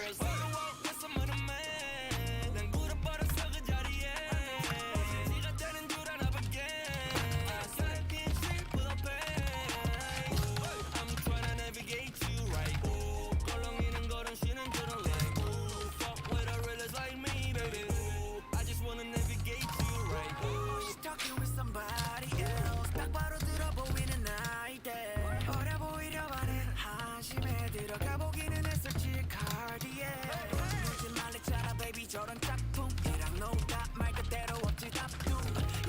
Girls wanna walk with some other man. 난 굳어버렸어 그 자리에. 네가 되는 줄 알아 again. 긴 shit full of pain. I'm tryna navigate you right. 껄렁이는 걸음 쉬는 줄은 like. Fuck with a realist like me, baby. I just wanna navigate you right. She's talking with somebody else. 딱 바로 들어 보이는 나이대. 어려 보이려만 해. 한심에 들어가 보기는 했었지 cardi에. 울지 말랬잖아 baby 저런 짝퉁이랑 놀다 말 그대로 없지 답도.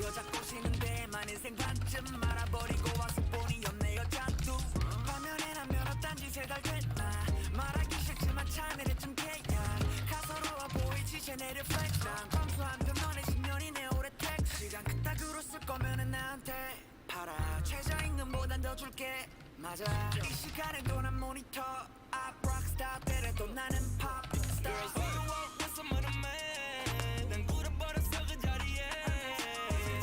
여자 꼬시는데 만 인생 반쯤 말아버리고 와서 보니 없네 여자도. 반면에 남면 어딴 짓에 달겠나. 말하기 싫지만 참이래 좀 개야. 가소로워 보이지 쟤네 reflex. 난 검소한 그 너네 10년이 내 올해 택. 시간 그따구로 쓸 거면은 나한테 팔아. 최저임금보단 더 줄게. 맞아 이 시간에도 난 모니터. I rock star 때려도 나는 pop star. Girls wanna walk with some other man. 난 굳어버렸어 그 자리에.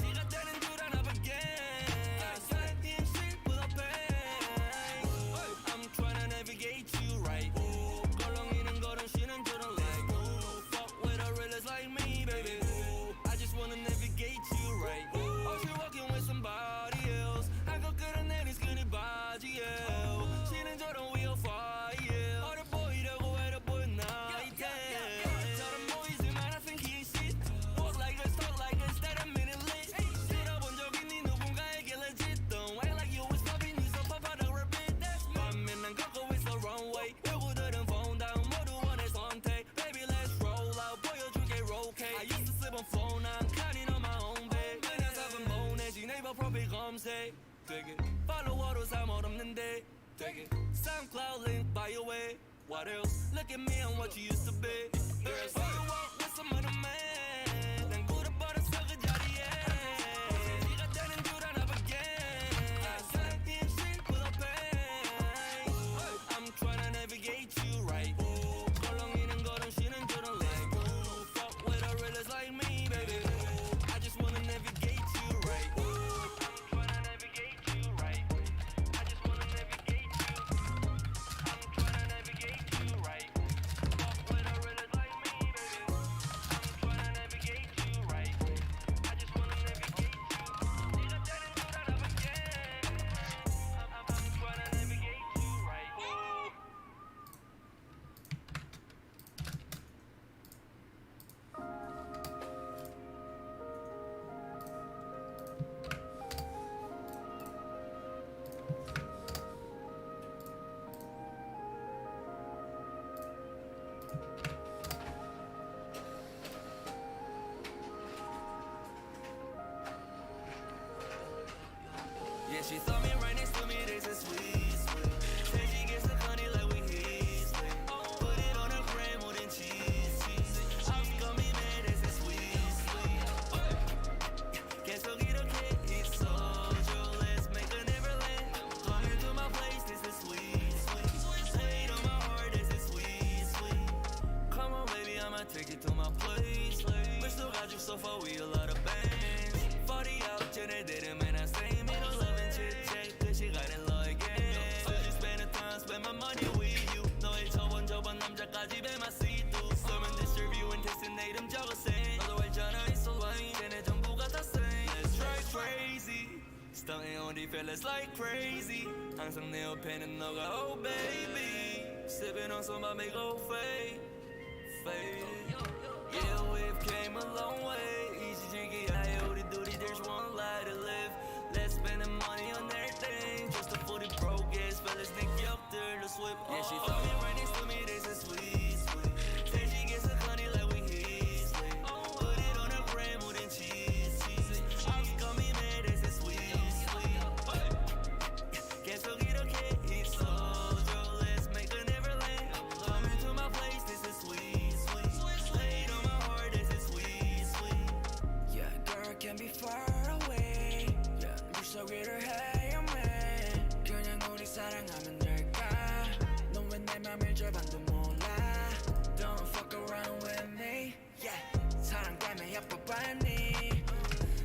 네가 되는 줄 알아 again. 긴 shit full of pain. I'm tryna navigate you right. 껄렁이는 걸음 쉬는 줄은 like. Fuck with a realist like me, baby. I just wanna navigate you right. Oh, you're walking with somebody else. 한껏 끌어내린 skinny 바지에. 쉬는 저런 wheel fire. 어려 보이려고 애려 보였나 이때. 저런 보이지만 I think he ain't shit. Walk like this, talk like this, that a minute lit. 들어본 적 있니 누군가에게 legit. Don't act like you was loving you so pop out a repeat. 반면 난 걷고 있어 runway. 요구들은 phone down 모두 원해 선택. Baby let's roll out 보여줄게 roll cake. I used to slip on phone I'm counting on my own bed. 그냥 잡은 보내지 네이버 프로필 검색. 되게 팔로워로 삶 없는데 되게 SoundCloud link by your way. What else? Look at me and what you used to be. Girls wanna walk with some other man. 난 굳어버렸어 그 자리에. 네가 되는 줄 알아 again. 긴 shit full of pain. I'm tryna navigate you right. 껄렁이는 걸음 쉬는 줄은 like. Fuck with a realist like me, baby. I just wanna navigate you right. Yeah, she saw me right next to me, this is sweet, sweet. Said she gets the honey like we Heasley. Put it on her gram more than cheese, cheese. I'm gummy man, this is sweet, sweet. 계속이렇게 있어줘, let's make a Neverland. Come into my place, this is sweet, sweet. Laid on my heart, this is sweet, sweet. Come on baby, I'ma take you to my place. 물속 가죽 sofa, we a lot of bands. 40 out, 쟤네들은 맨날 same. Spend my money with you. 너의 저번 남자까지 뵈마 see through. Sermon distribute and testing 내 이름 적었어. 너도 알잖아 it's so lame. 쟤네 전부가 다 same. Let's try crazy. Stunting on these fellas like crazy. 항상 내 옆에는 너가 oh baby. Sipping on some I make go fade, fade. Yeah we've came a long way. 이제 즐기야 해 우리 둘이 there's one life to live. Let's spend the money on everything. Just to fully broke ass fellas think after the swift. Yeah, she saw me right next to me, this is sweet, sweet. Said she gets the honey like we Heasley. Put it on her gram more than cheese, cheese. I'm gummy man, this is sweet, sweet. 계속이렇게 있어줘, let's make a Neverland. Come into my place, this is sweet, sweet. Laid on my heart, this is sweet, sweet. Yeah, girl can be far away. Yeah, 물속 위를 헤엄해. 그냥 우리 사랑하면 될까? 넌 왜 내 맘을 절반도 몰라? Don't fuck around with me. Yeah, 사랑 때문에 예뻐봤니?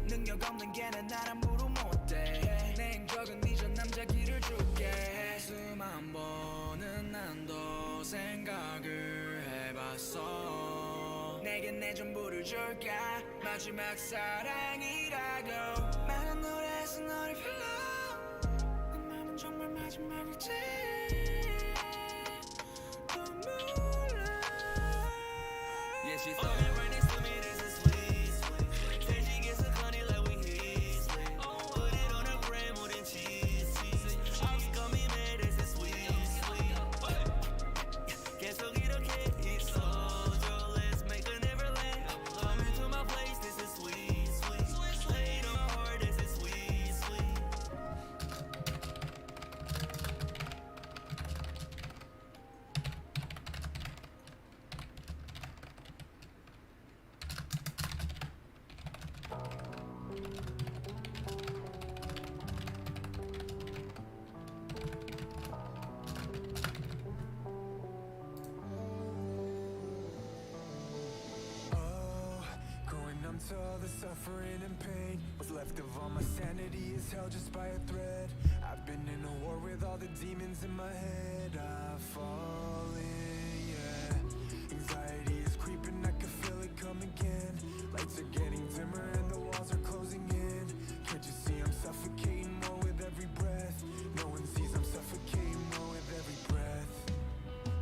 능력 없는 걔는 나랑 무릎 못대. 내 행적은 네 전 남자 길을 줄게. 수만 번은 난 더 생각을 해. 해봤어. 내게 내 전부를 줄까 마지막 사랑이라고. 많은 노래에서 너를 불러 내 맘은 정말 마지막일지 또 몰라. Yeah, she thought it right next to me, this is sweet. Said she gets a honey like we heat. Put it on her bread more than cheese. House got me mad, this is sweet. 계속이렇게 있어줘. Let's make a neverland. Come into my place, this is sweet. Lay it on my heart, this is sweet. Going numb to all the suffering and pain. What's left of all my sanity is held just by a thread. I've been in a war with all the demons in my head. I've fallen, yeah. Anxiety is creeping, I can feel it come again. Lights are getting dimmer and the walls are closing in. Can't you see I'm suffocating more with every breath? No one sees I'm suffocating more with every breath.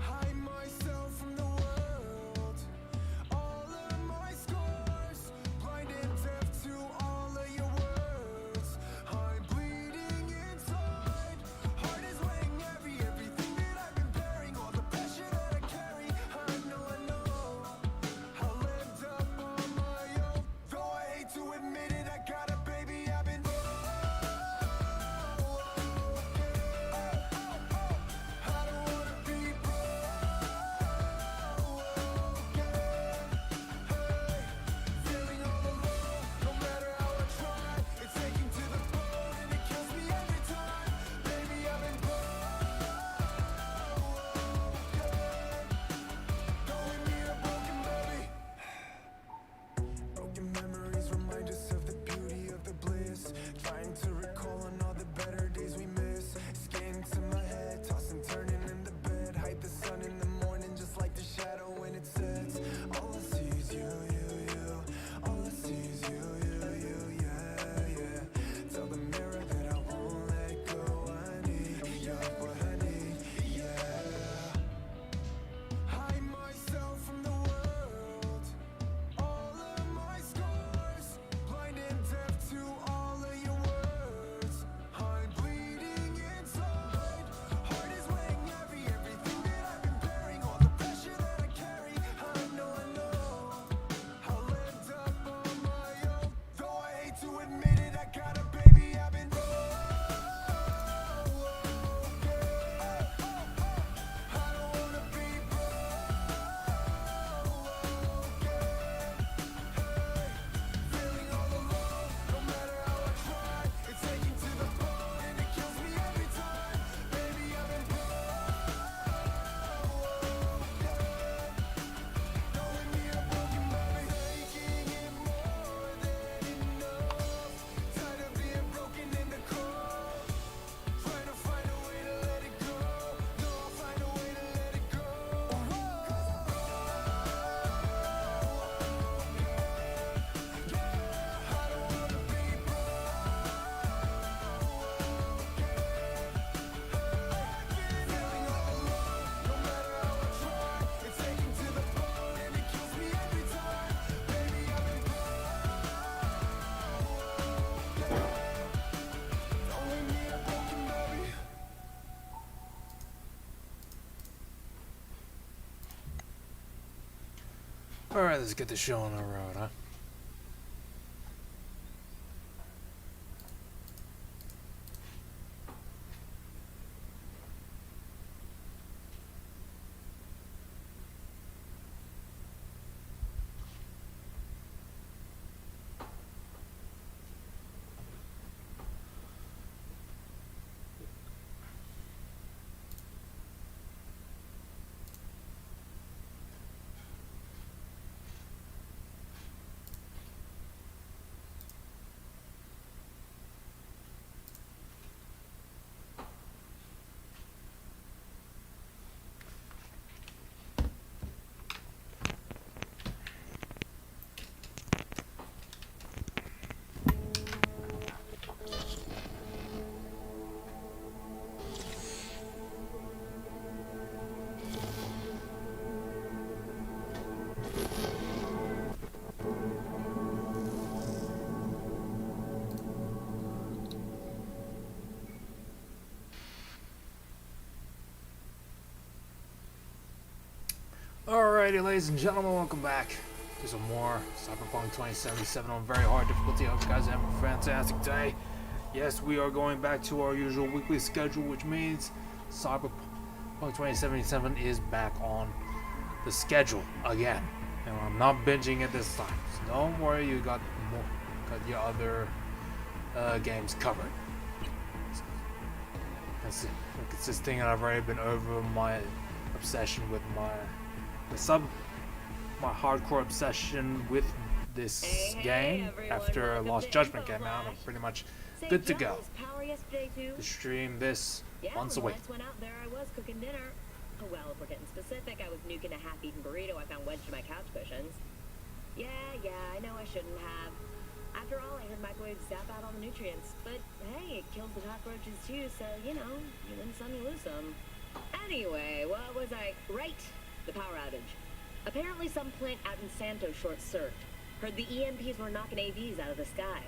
Hide myself from the world. All of my scars, blind and deaf to all of your words. I'm bleeding inside. Heart is weighing heavy. Everything that I've been bearing, all the pressure that I carry. I know I'll end up on my own. Though I hate to admit it, I got a baby. I've been I don't wanna be feeling all alone, no matter how I try. It's aching to the bone and it kills me every time. Baby, I've been don't leave me a broken baby. Broken memories remind us of the beauty of the bliss. Trying to recall on all the better days we miss. Skin to my head, tossing, turning in the bed. Hide the sun in the morning just like the shadow when it sets. All I see is you. All I see is you, yeah. Tell the mirror that I won't let go. I need you, what I need, yeah. Hide myself from the world. All of my scars, blind and deaf to all of your words. I'm bleeding inside. Heart is weighing heavy. Everything that I've been bearing, all the pressure that I carry. I know I'll end up on my own. Though I hate to admit it, I got a baby. I've been I don't wanna be feeling all alone, no matter how I try. It's aching to the bone and it kills me every time. Baby, I've been don't leave me a broken baby. Taking it more than enough. Tired of being broken in the cold. Trying to find a way to let it go. No, I'll find a way to let it go. I don't wanna be feeling all alone, no matter how I try. It's aching to the bone and it kills me every time. Baby, I've been don't leave me a broken baby. Alright, let's get the show on the road, huh? Alrighty, ladies and gentlemen, welcome back to some more Cyberpunk 2077 on very hard difficulty. I hope you guys are having a fantastic day. Yes, we are going back to our usual weekly schedule, which means Cyberpunk 2077 is back on the schedule again. And I'm not binging it this time, so don't worry, you got your other games covered. It's this thing that I've already been over my obsession with my hardcore obsession with this game after Lost Judgment came out. I'm pretty much good to go to stream this once a week. Went out there, I was cooking dinner. Oh, well, if we're getting specific, I was nuking a half-eaten burrito I found wedged to my couch cushions. Yeah, I know I shouldn't have. After all, I heard microwaves zap out all the nutrients. But hey, it kills the cockroaches too, so, you know, you win some, you lose some. Anyway, what was I? Right, the power outage. Apparently some plant out in Santo short-circuited. Heard the EMPs were knocking AVs out of the sky.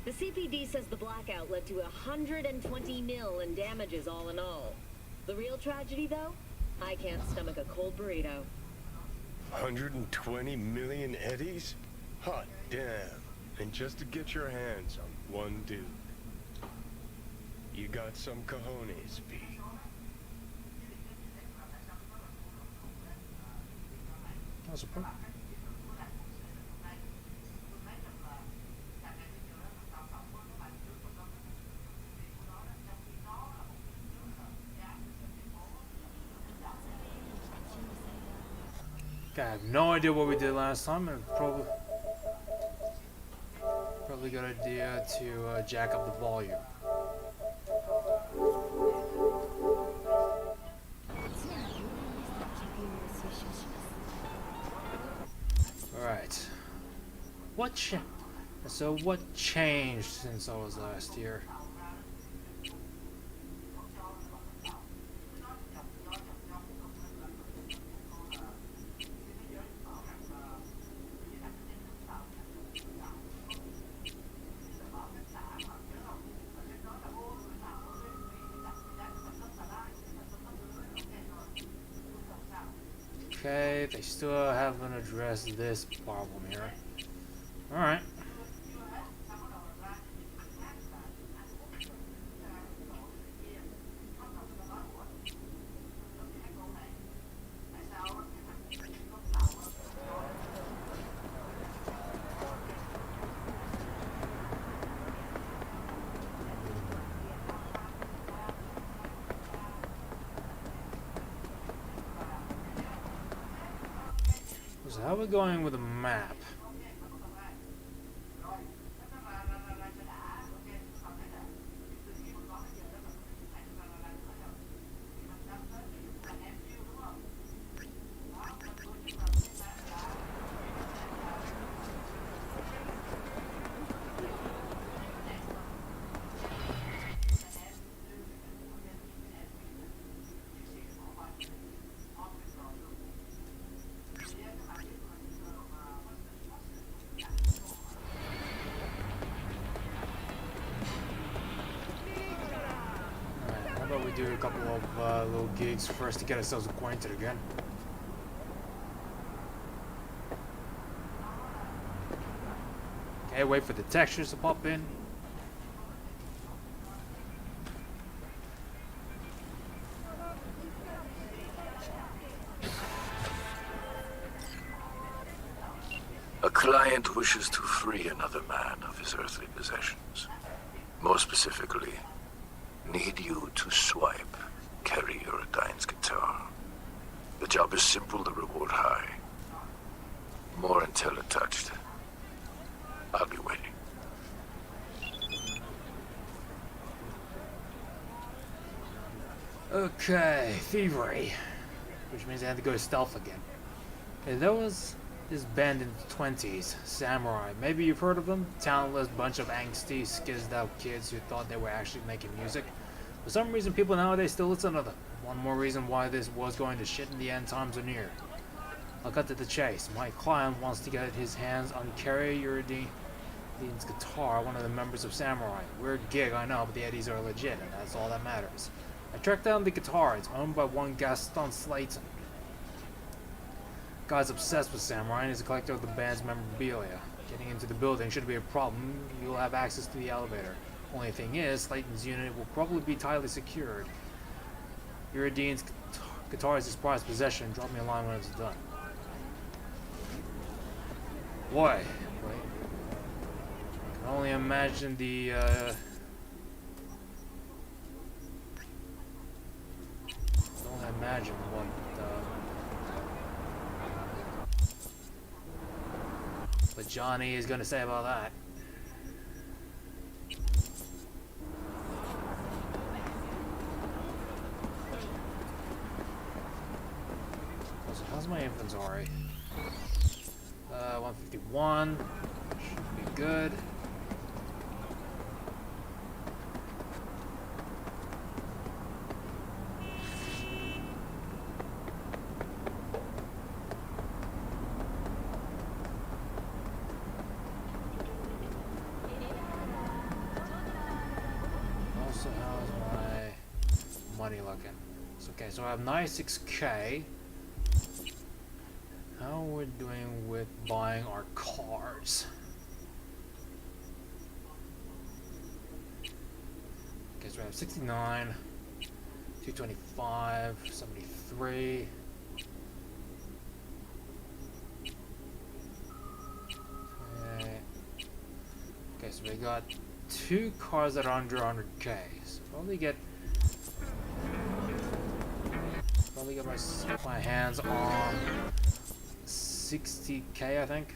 The CPD says the blackout led to 120 mil in damages all in all. The real tragedy, though? I can't stomach a cold burrito. 120 million eddies? Hot damn. And just to get your hands on one dude. You got some cojones, B. That's a problem. I have no idea what we did last time, and probably a good idea to jack up the volume. Alright. What changed since I was last here? Okay, they still haven't addressed this problem here. Alright. So how are we going with a map? We do a couple of little gigs first to get ourselves acquainted again. Okay, wait for the textures to pop in. A client wishes to free another man of his earthly possessions. More specifically, need you to swipe Kerry Eurodine's guitar. The job is simple, the reward high. More intel attached. I'll be waiting. Okay, thievery. Which means I had to go stealth again. Okay, there was this band in the 20s, Samurai. Maybe you've heard of them? Talentless bunch of angsty, skizzed out kids who thought they were actually making music. For some reason, people nowadays still listen to them. One more reason why this was going to shit in the end times are near. I'll cut to the chase. My client wants to get his hands on Kerry Eurodine's guitar, one of the members of Samurai. Weird gig, I know, but the Eddies are legit, and that's all that matters. I tracked down the guitar. It's owned by one Gaston Slayton. Guy's obsessed with samurai and is a collector of the band's memorabilia. Getting into the building shouldn't be a problem. You'll have access to the elevator. Only thing is, Layton's unit will probably be tightly secured. Uridine's guitar is his prized possession. Drop me a line when it's done. Boy, wait. I can only imagine the imagine what Johnny is gonna say about that. So how's my inventory? 151 should be good. Also, how's my money looking? It's okay, so I have 96k. How are we doing with buying our cars? Okay, so we have 69, 225, 73. Okay, so we got 2 cars that are under 100k. So probably get my hands on 60k, I think.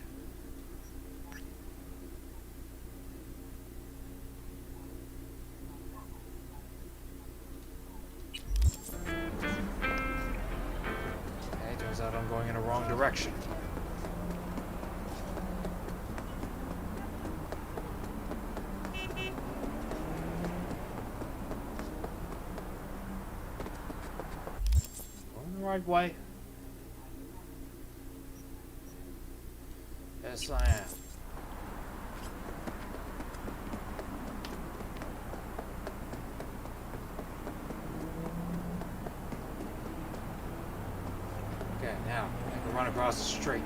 Okay, turns out I'm going in the wrong direction. Going the right way. Yes, I am. Okay, now I can run across the street.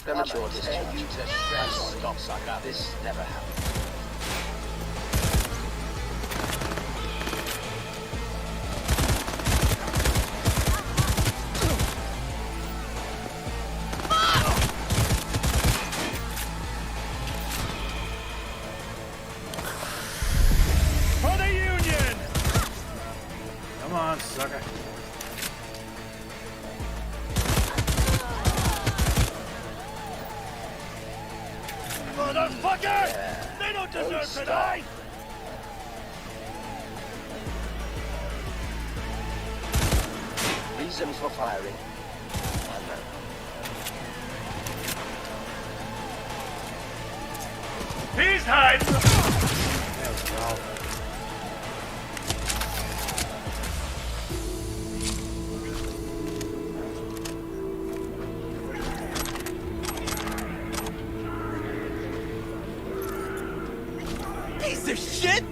Premature discharge. Stop, sucker. This never happened. For the Union! Come on, sucker. Motherfucker! They don't deserve to die! Reason for firing. He's hiding! There we go. Piece of shit!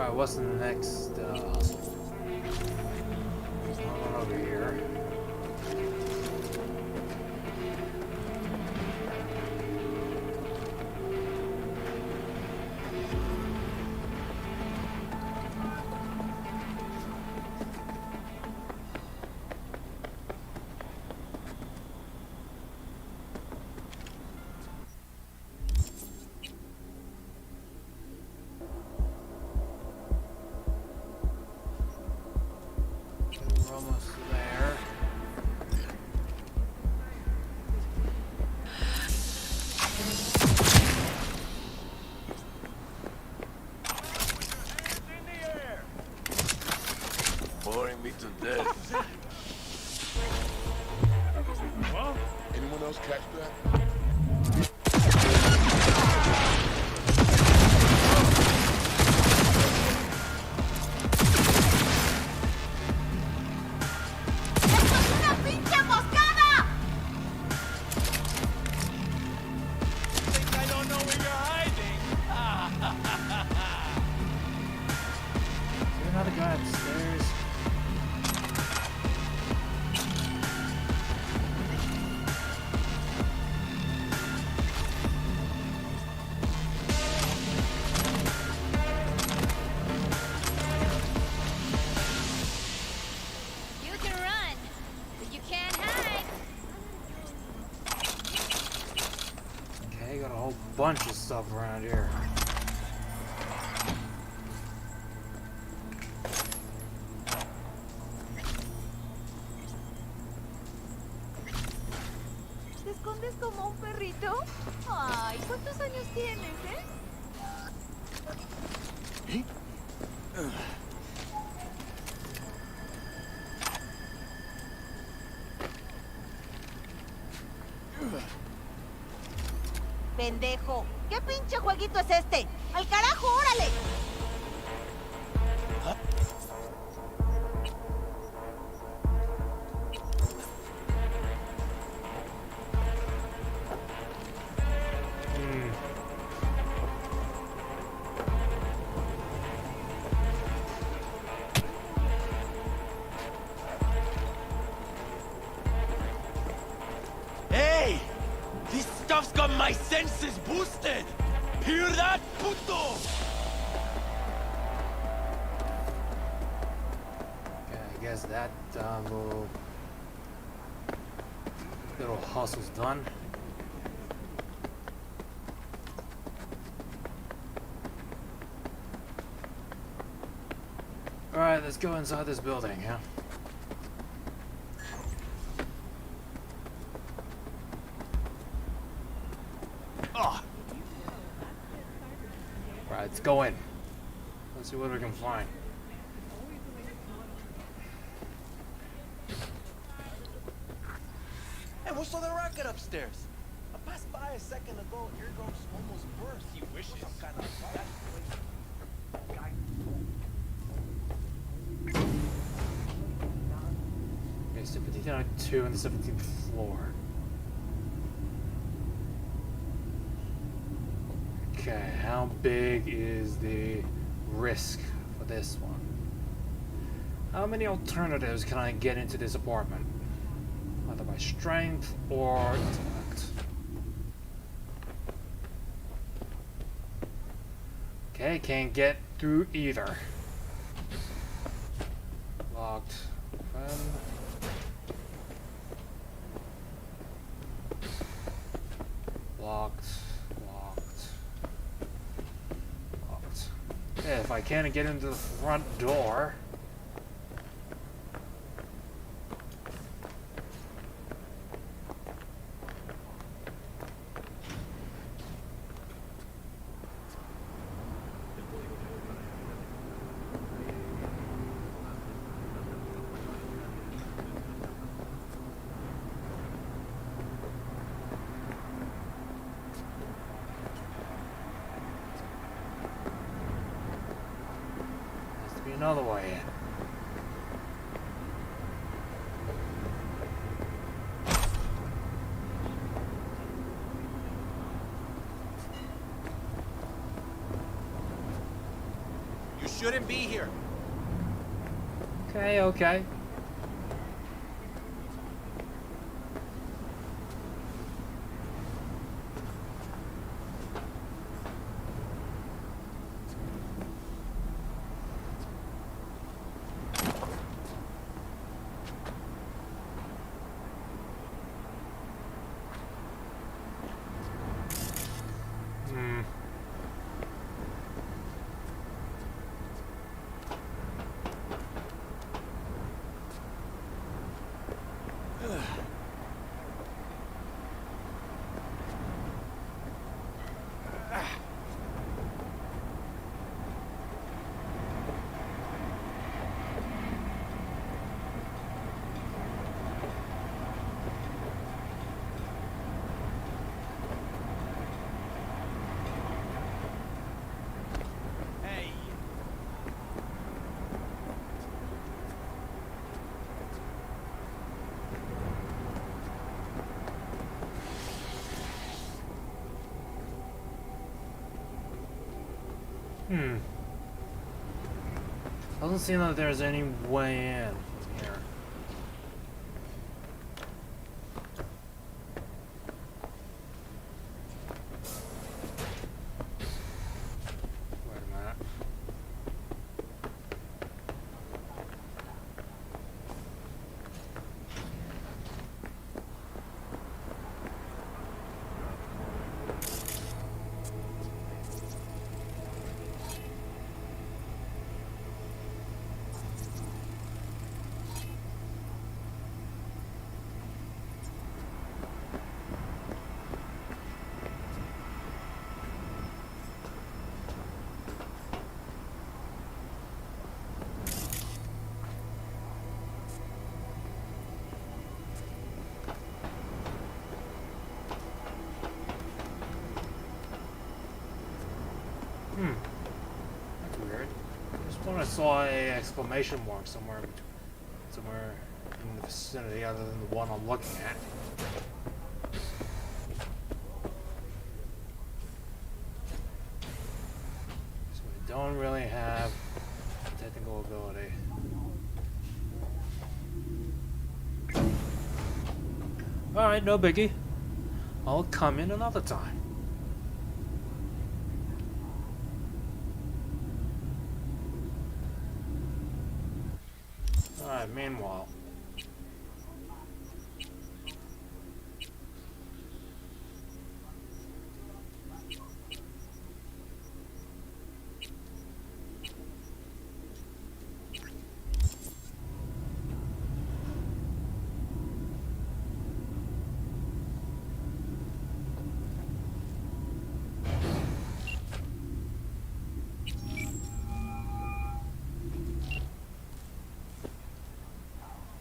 Alright, what's the next hustle? There's no one over here. We're almost there. Boring me to death. Well, anyone else catch that? Think I don't know where you're hiding? Is there another guy upstairs? You can run, but you can't hide. Okay, got a whole bunch of stuff around here. ¿Te escondes como un perrito? Ay, ¿cuántos años tienes, Pendejo, ¿qué pinche jueguito es este? ¡Al carajo, órale! Hey! This stuff's got my senses boosted! Hear that, puto? Okay, I guess that little hustle's done. Alright, let's go inside this building, yeah? Alright, let's go in. Let's see what we can find. Hey, what's all the racket upstairs? I passed by a second ago. Here goes almost worse. He wishes. Some kind of Okay, so 1502 on the 17th floor. Okay, how big is the risk for this one? How many alternatives can I get into this apartment? Either by strength or intellect. Okay, can't get through either. Locked. Open. Locked. Locked. Locked. Yeah, if I can't get into the front door. Has to be another way in. shouldn't be here. Okay, okay. Hey. Doesn't seem like there's any way in here. Wait a minute. That's weird. Just when I saw a exclamation mark somewhere in the vicinity other than the one I'm looking at. So we don't really have technical ability. Alright, no biggie. I'll come in another time. Alright, meanwhile.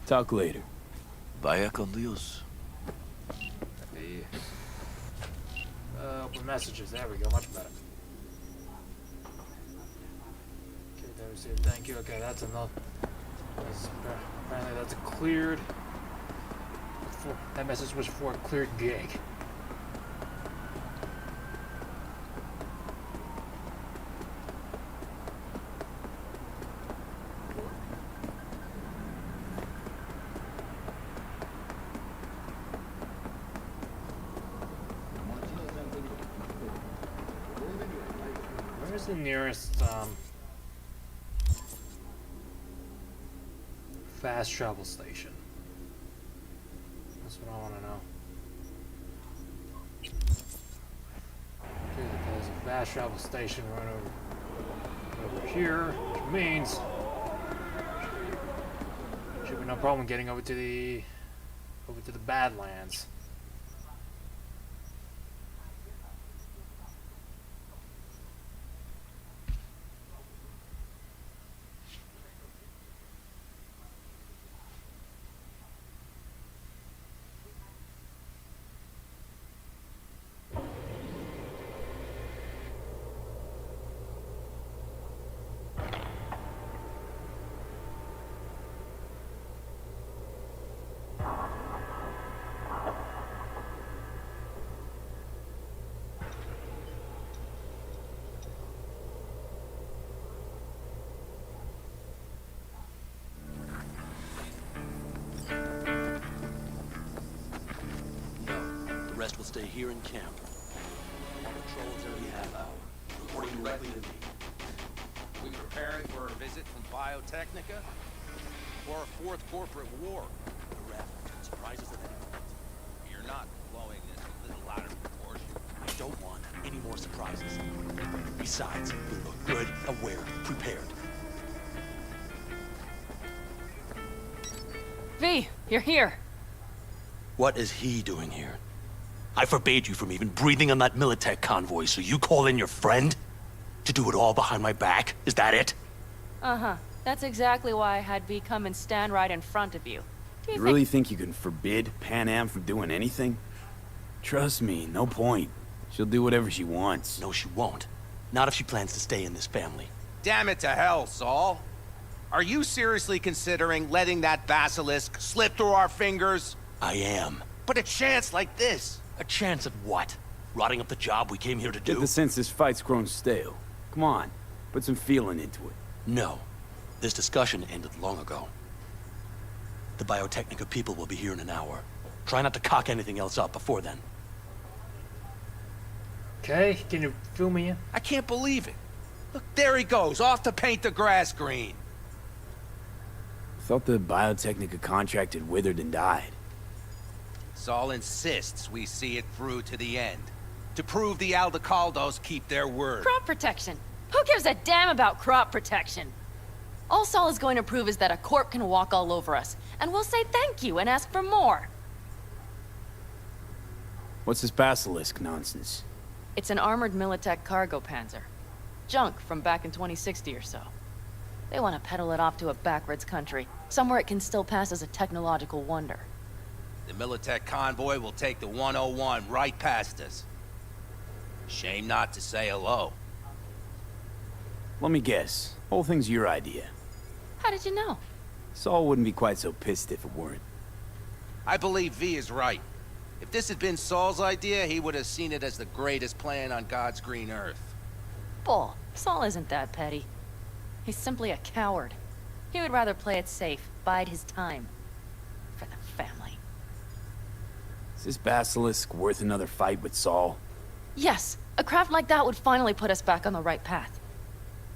Talk later. Vaya con Dios. Hey. Open messages. There we go. Much better. Okay, there we say thank you. Okay, that's enough. Apparently that's a cleared. That message was for a cleared gig. Where's the nearest fast travel station? That's what I want to know. Okay, there's a fast travel station right over here, which means should be no problem getting over to the Badlands. stay here in camp. All patrols that we have out, reporting directly to me. We preparing for a visit from Biotechnica? Or a fourth corporate war? The ref can surprise us at any moment. You're not blowing this a little out of proportion. I don't want any more surprises. Besides, we look good, aware, prepared. V, you're here. What is he doing here? I forbade you from even breathing on that Militech convoy, so you call in your friend? To do it all behind my back? Is that it? Uh-huh. That's exactly why I had V come and stand right in front of you. You really think you can forbid Pan Am from doing anything? Trust me, no point. She'll do whatever she wants. No, she won't. Not if she plans to stay in this family. Damn it to hell, Saul. Are you seriously considering letting that basilisk slip through our fingers? I am. But a chance like this? A chance at what? Rotting up the job we came here to do? Get the sense this fight's grown stale. Come on, put some feeling into it. No. This discussion ended long ago. The Biotechnica people will be here in an hour. Try not to cock anything else up before then. Okay, can you fill me in? I can't believe it. Look, there he goes, off to paint the grass green. Thought the Biotechnica contract had withered and died. Saul insists we see it through to the end. To prove the Aldecaldos keep their word. Crop protection. Who gives a damn about crop protection? All Saul is going to prove is that a corp can walk all over us, and we'll say thank you and ask for more. What's this basilisk nonsense? It's an armored Militech cargo panzer. Junk from back in 2060 or so. They want to peddle it off to a backwards country, somewhere it can still pass as a technological wonder. The Militech convoy will take the 101 right past us. Shame not to say hello. Let me guess. Whole thing's your idea. How did you know? Saul wouldn't be quite so pissed if it weren't. I believe V is right. If this had been Saul's idea, he would have seen it as the greatest plan on God's green earth. Bull. Saul isn't that petty. He's simply a coward. He would rather play it safe, bide his time. For the family. Is this basilisk worth another fight with Saul? Yes. A craft like that would finally put us back on the right path.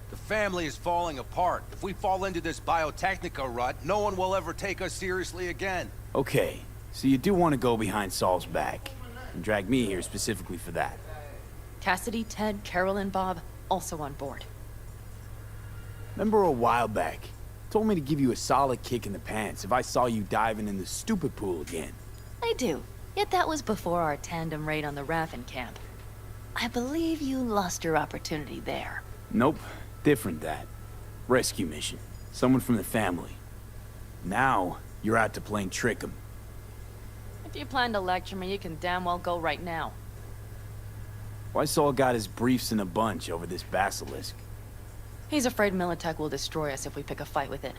The family is falling apart. If we fall into this Biotechnica rut, no one will ever take us seriously again. Okay, so you do want to go behind Saul's back, and drag me here specifically for that. Cassidy, Ted, Carol, and Bob, also on board. Remember a while back, told me to give you a solid kick in the pants if I saw you diving in the stupid pool again. I do. Yet that was before our tandem raid on the Raffen camp. I believe you lost your opportunity there. Nope. Different that. Rescue mission. Someone from the family. Now, you're out to plain trick 'em. If you plan to lecture me, you can damn well go right now. Why Saul got his briefs in a bunch over this basilisk? He's afraid Militech will destroy us if we pick a fight with it.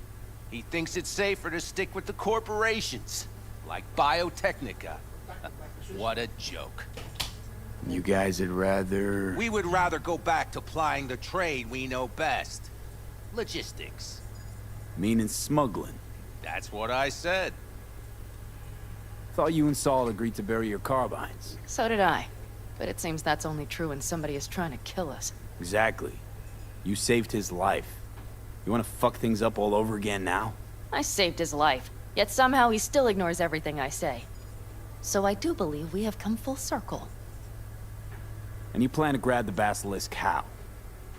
He thinks it's safer to stick with the corporations, like Biotechnica. What a joke. You guys would rather... We would rather go back to plying the trade we know best. Logistics. Meaning smuggling. That's what I said. Thought you and Saul agreed to bury your carbines. So did I. But it seems that's only true when somebody is trying to kill us. Exactly. You saved his life. You want to fuck things up all over again now? I saved his life, yet somehow he still ignores everything I say. So I do believe we have come full circle. And you plan to grab the basilisk how?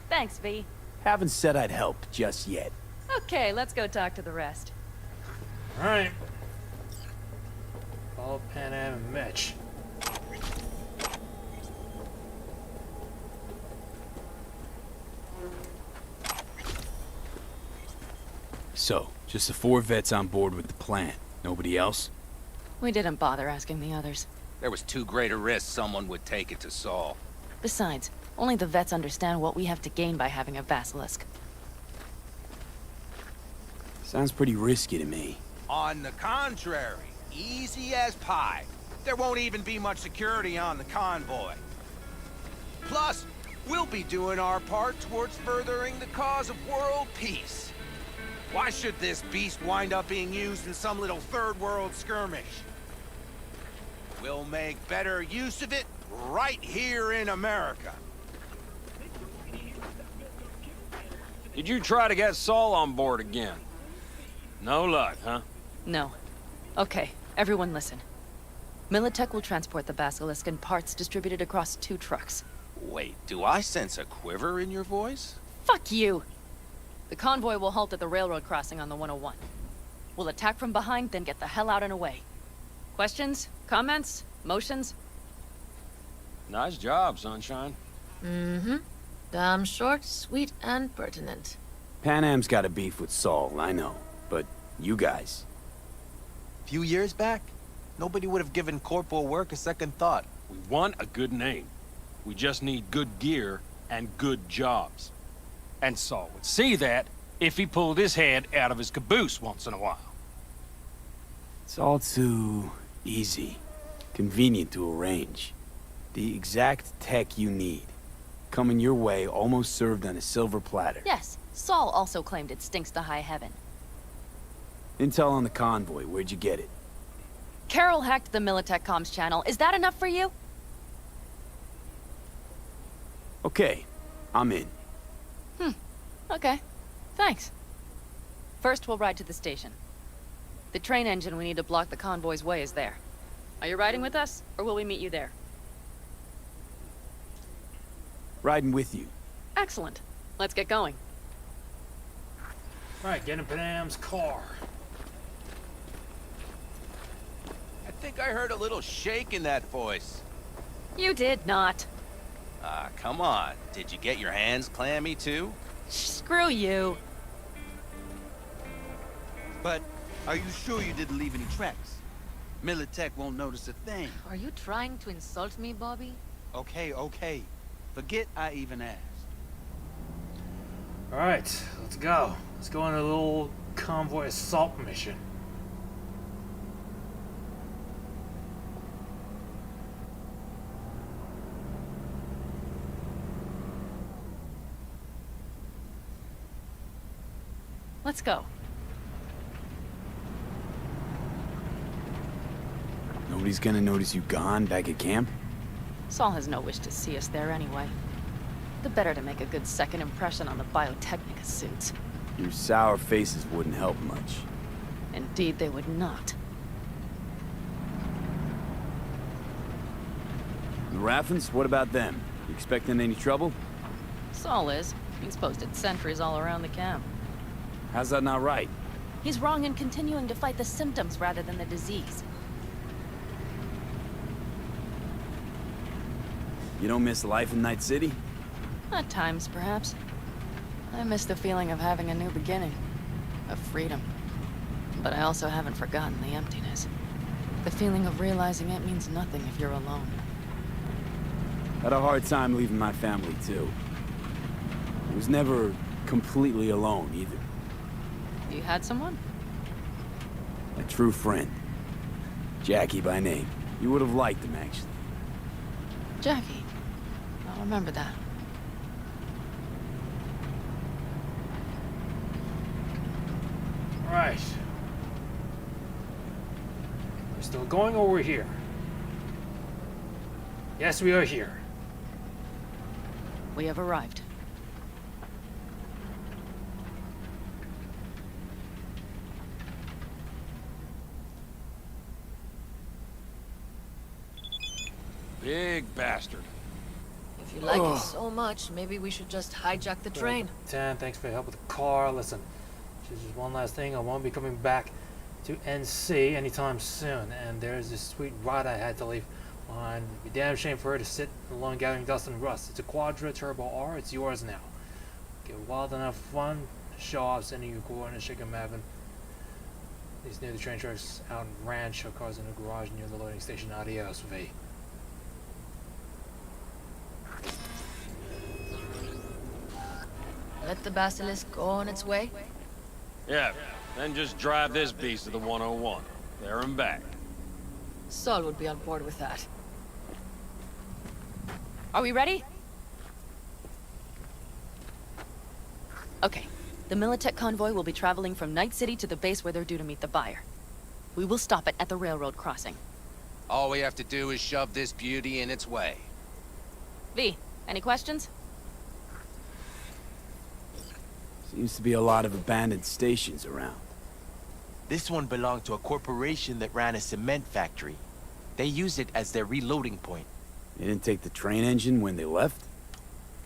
Thanks, V. Haven't said I'd help just yet. Okay, let's go talk to the rest. Alright. Follow Pan Am and Mitch. So, just the 4 vets on board with the plan. Nobody else? We didn't bother asking the others. There was too great a risk someone would take it to Saul. Besides, only the vets understand what we have to gain by having a basilisk. Sounds pretty risky to me. On the contrary, easy as pie. There won't even be much security on the convoy. Plus, we'll be doing our part towards furthering the cause of world peace. Why should this beast wind up being used in some little third world skirmish? We'll make better use of it right here in America. Did you try to get Saul on board again? No luck, huh? No. Okay, everyone listen. Militech will transport the Basilisk in parts distributed across 2 trucks. Wait, do I sense a quiver in your voice? Fuck you! The convoy will halt at the railroad crossing on the 101. We'll attack from behind, then get the hell out and away. Questions? Comments? Motions? Nice job, Sunshine. Mm-hmm. Damn short, sweet, and pertinent. Pan Am's got a beef with Saul, I know. But you guys... Few years back, nobody would have given corporal work a second thought. We want a good name. We just need good gear and good jobs. And Saul would see that if he pulled his head out of his caboose once in a while. It's all too easy. Convenient to arrange. The exact tech you need. Coming your way, almost served on a silver platter. Yes, Saul also claimed it stinks to high heaven. Intel on the convoy, where'd you get it? Carol hacked the Militech comms channel. Is that enough for you? Okay, I'm in. Okay. Thanks. First, we'll ride to the station. The train engine we need to block the convoy's way is there. Are you riding with us, or will we meet you there? Riding with you. Excellent. Let's get going. Alright, get in Panam's car. I think I heard a little shake in that voice. You did not. Ah, come on. Did you get your hands clammy too? Screw you. But are you sure you didn't leave any tracks? Militech won't notice a thing. Are you trying to insult me, Bobby? Okay, okay. Forget I even asked. Alright, let's go. Let's go on a little convoy assault mission. Let's go. Nobody's gonna notice you gone back at camp? Saul has no wish to see us there anyway. The better to make a good second impression on the Biotechnica suits. Your sour faces wouldn't help much. Indeed, they would not. The Raffens, what about them? You expecting any trouble? Saul is. He's posted sentries all around the camp. How's that not right? He's wrong in continuing to fight the symptoms rather than the disease. You don't miss life in Night City? At times, perhaps. I miss the feeling of having a new beginning. Of freedom. But I also haven't forgotten the emptiness. The feeling of realizing it means nothing if you're alone. Had a hard time leaving my family, too. I was never completely alone, either. You had someone? A true friend. Jackie by name. You would have liked him, actually. Jackie. I'll remember that. Right. We're still going or we're here? Yes, we are here. We have arrived. Big bastard. If you like it so much, maybe we should just hijack the train. 10, thanks for your help with the car. Listen, just one last thing. I won't be coming back to NC anytime soon. And there's this sweet ride I had to leave behind. It'd be damn shame for her to sit alone gathering dust and rust. It's a Quadra Turbo R. It's yours now. Get wild enough fun. Show off sending you coordinates, shaking Mavin. These near the train tracks out in Ranch. Show cars in the garage near the loading station. Adios, V. Let the Basilisk go on its way? Yeah, then just drive this beast to the 101. There and back. Saul would be on board with that. Are we ready? Okay. The Militech convoy will be traveling from Night City to the base where they're due to meet the buyer. We will stop it at the railroad crossing. All we have to do is shove this beauty in its way. V, any questions? Seems to be a lot of abandoned stations around. This one belonged to a corporation that ran a cement factory. They used it as their reloading point. They didn't take the train engine when they left?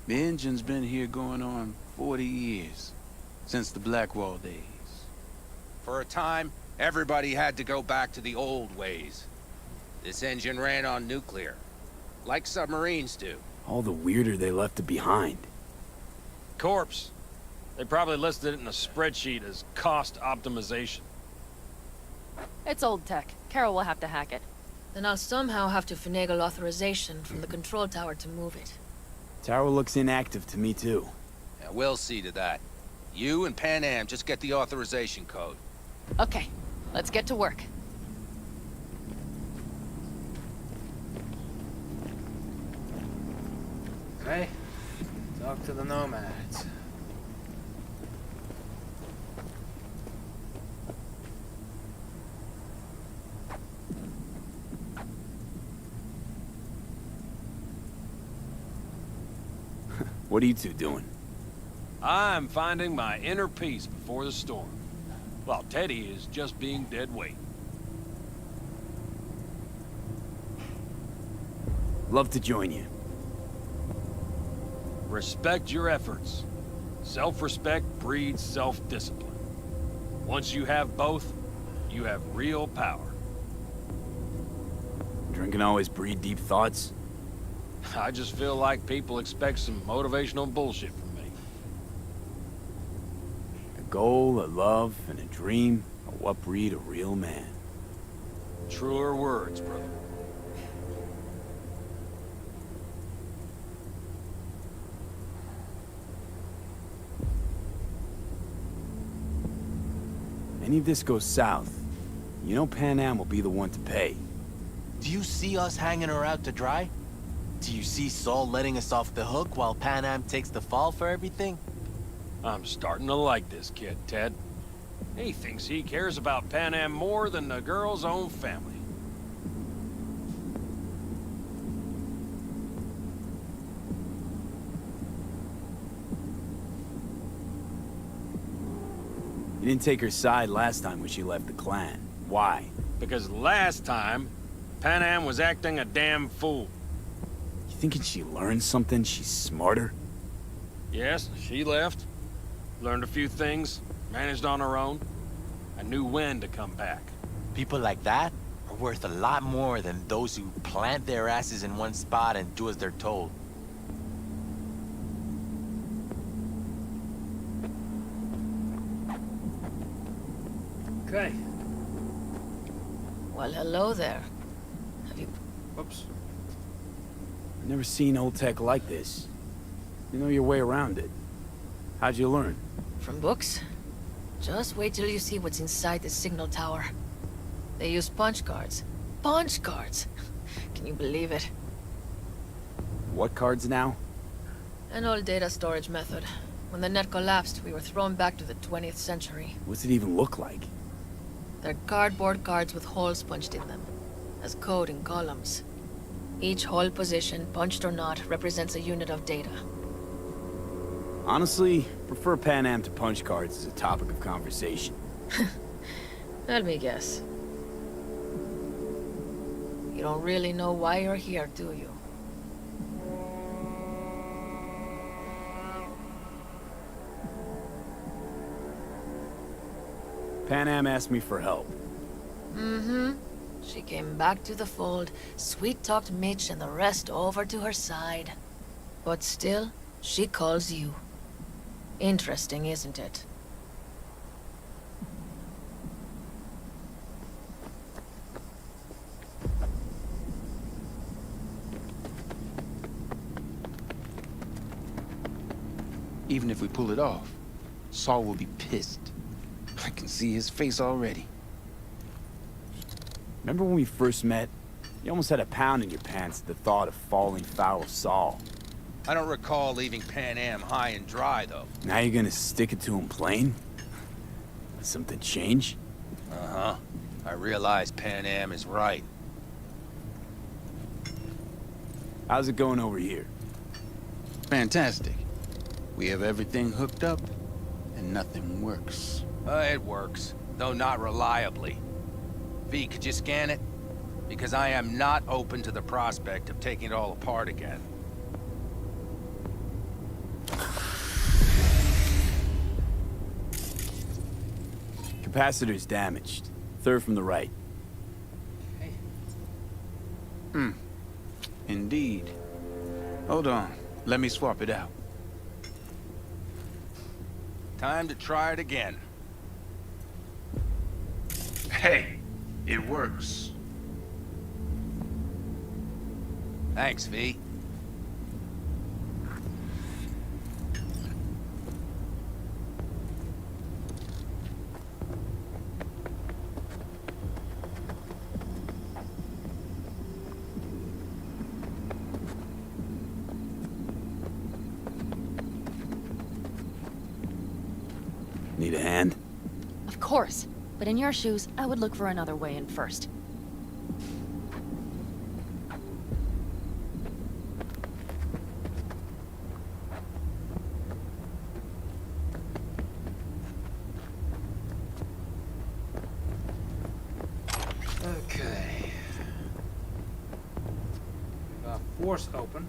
The engine's been here going on 40 years. Since the Blackwall days. For a time, everybody had to go back to the old ways. This engine ran on nuclear, like submarines do. All the weirder they left it behind. Corpse. They probably listed it in a spreadsheet as cost optimization. It's old tech. Carol will have to hack it. Then I'll somehow have to finagle authorization from the control tower to move it. Tower looks inactive to me too. Yeah, we'll see to that. You and Pan Am just get the authorization code. Okay, let's get to work. Okay. Talk to the nomads. What are you two doing? I'm finding my inner peace before the storm, while Teddy is just being dead weight. Love to join you. Respect your efforts. Self-respect breeds self-discipline. Once you have both, you have real power. Drinking always breed deep thoughts? I just feel like people expect some motivational bullshit from me. A goal, a love, and a dream are what breed a real man. Truer words, brother. Any of this goes south, you know Pan Am will be the one to pay. Do you see us hanging her out to dry? Do you see Saul letting us off the hook while Pan Am takes the fall for everything? I'm starting to like this kid, Ted. He thinks he cares about Pan Am more than the girl's own family. You didn't take her side last time when she left the clan. Why? Because last time, Pan Am was acting a damn fool. You thinking she learned something? She's smarter? Yes, she left. Learned a few things, managed on her own. I knew when to come back. People like that are worth a lot more than those who plant their asses in one spot and do as they're told. Okay. Well, hello there. Have you... Whoops. I've never seen old tech like this. You know your way around it. How'd you learn? From books? Just wait till you see what's inside the signal tower. They use punch cards. Punch cards! Can you believe it? What cards now? An old data storage method. When the net collapsed, we were thrown back to the 20th century. What's it even look like? They're cardboard cards with holes punched in them, as code in columns. Each hole position, punched or not, represents a unit of data. Honestly, prefer Pan Am to punch cards as a topic of conversation. Let me guess. You don't really know why you're here, do you? Pan Am asked me for help. Mm-hmm. She came back to the fold, sweet-talked Mitch and the rest over to her side. But still, she calls you. Interesting, isn't it? Even if we pull it off, Saul will be pissed. I can see his face already. Remember when we first met? You almost had a pound in your pants at the thought of falling foul of Saul. I don't recall leaving Pan Am high and dry, though. Now you're gonna stick it to him plain? Something change? Uh-huh. I realize Pan Am is right. How's it going over here? Fantastic. We have everything hooked up, and nothing works. It works, though not reliably. V, could you scan it? Because I am not open to the prospect of taking it all apart again. Capacitor's damaged. Third from the right. Indeed. Hold on. Let me swap it out. Time to try it again. Hey, it works. Thanks, V. Need a hand? Of course. But in your shoes, I would look for another way in first. Okay. We got force open.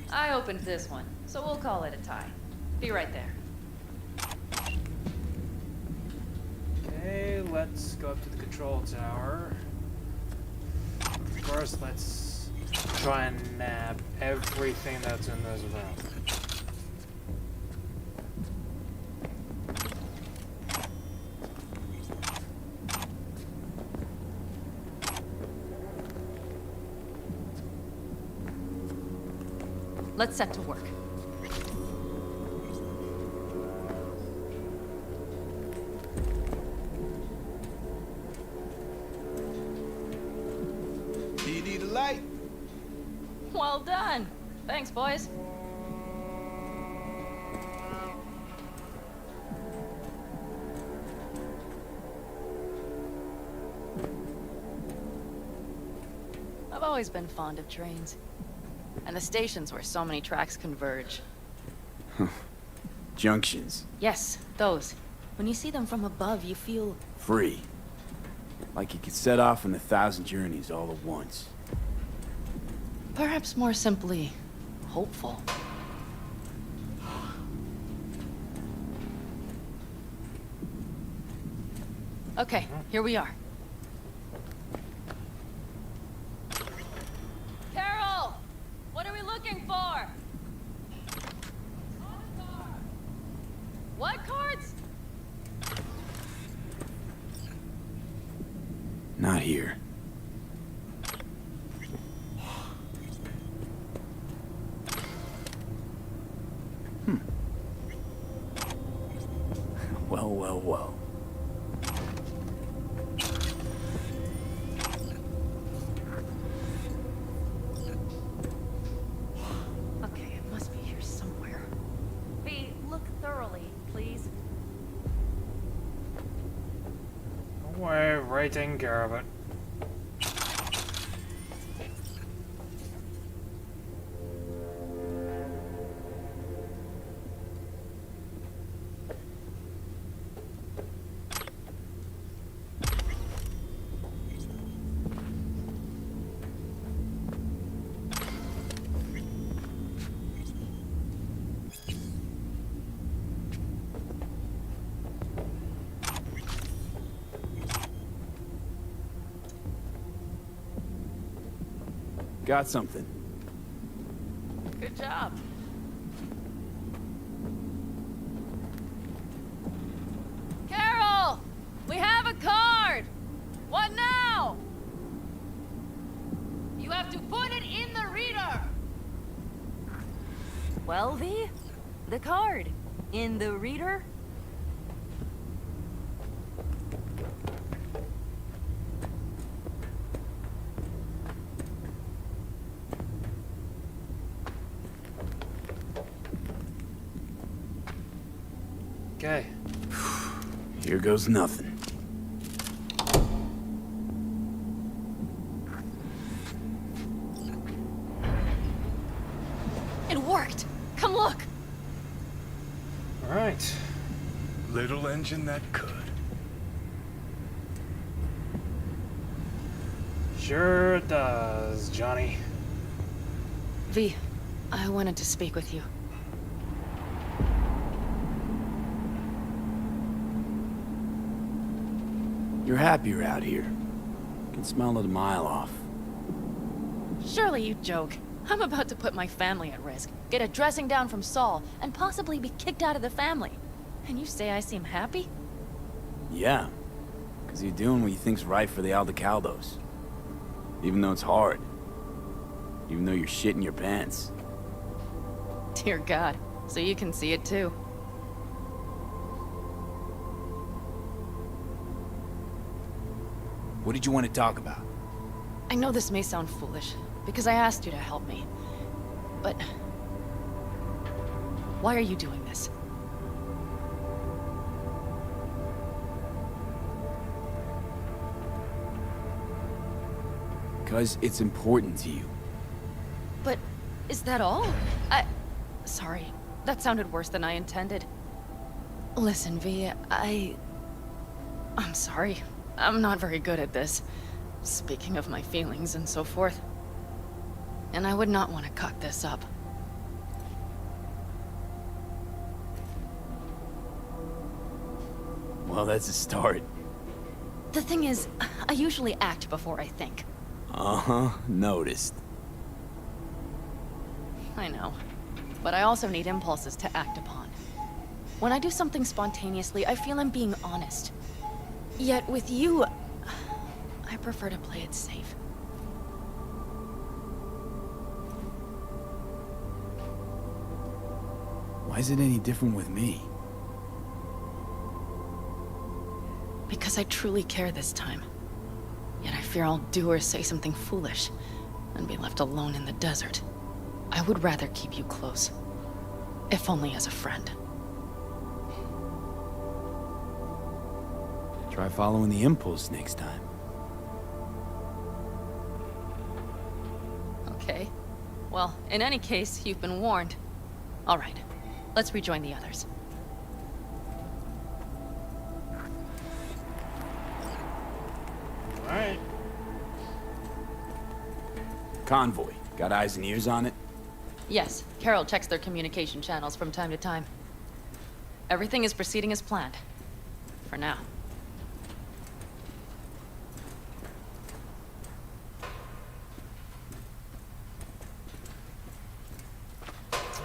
I opened this one, so we'll call it a tie. Be right there. Okay, let's go up to the control tower. First, let's try and nab everything that's in this room. Let's set to work. Do you need a light? Well done. Thanks, boys. I've always been fond of trains. And the stations where so many tracks converge. Junctions. Yes, those. When you see them from above, you feel... Free. Like you could set off on 1,000 journeys all at once. perhaps more simply, hopeful. Okay, here we are. Carol! What are we looking for? What cards? Not here. Well, well, well. Okay, it must be here somewhere. B, look thoroughly, please. Don't worry, right taking care of it. Got something. Good job. Carol! We have a card! What now? You have to put it in the reader! Well, V? The card. In the reader? Okay. Here goes nothing. It worked! Come look! Alright. Little engine that could. Sure does, Johnny. V, I wanted to speak with you. You're happier out here. Can smell it a mile off. Surely you joke. I'm about to put my family at risk, get a dressing down from Saul, and possibly be kicked out of the family. And you say I seem happy? Yeah. Because you're doing what you think's right for the Aldecaldos. Even though it's hard. Even though you're shitting your pants. Dear God, so you can see it too. What did you want to talk about? I know this may sound foolish, because I asked you to help me. But... why are you doing this? Because it's important to you. But... is that all? Sorry. That sounded worse than I intended. Listen, V, I'm sorry. I'm not very good at this. Speaking of my feelings and so forth. And I would not want to cock this up. Well, that's a start. The thing is, I usually act before I think. Uh-huh, noticed. I know. But I also need impulses to act upon. When I do something spontaneously, I feel I'm being honest. Yet with you, I prefer to play it safe. Why is it any different with me? Because I truly care this time. Yet I fear I'll do or say something foolish, and be left alone in the desert. I would rather keep you close. If only as a friend. Try following the impulse next time. Okay. Well, in any case, you've been warned. All right. Let's rejoin the others. Alright. Convoy. Got eyes and ears on it? Yes, Carol checks their communication channels from time to time. Everything is proceeding as planned. For now.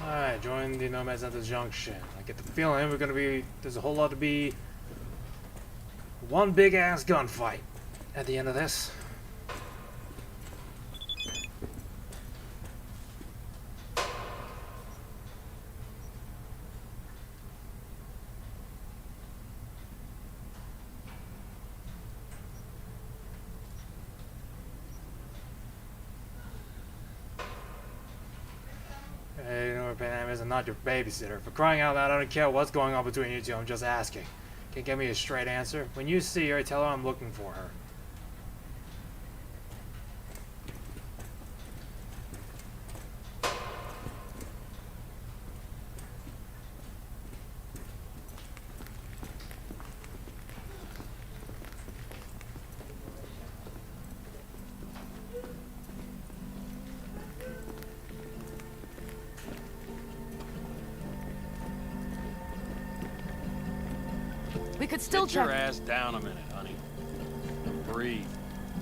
Alright, join the nomads at the junction. I get the feeling there's a whole lot to be one big ass gunfight at the end of this. Hey, you know what, Pan Am is? I'm not your babysitter. For crying out loud, I don't care what's going on between you two. I'm just asking. Can you give me a straight answer? When you see her, tell her I'm looking for her. We could still Get your check. ass down a minute, honey. Breathe.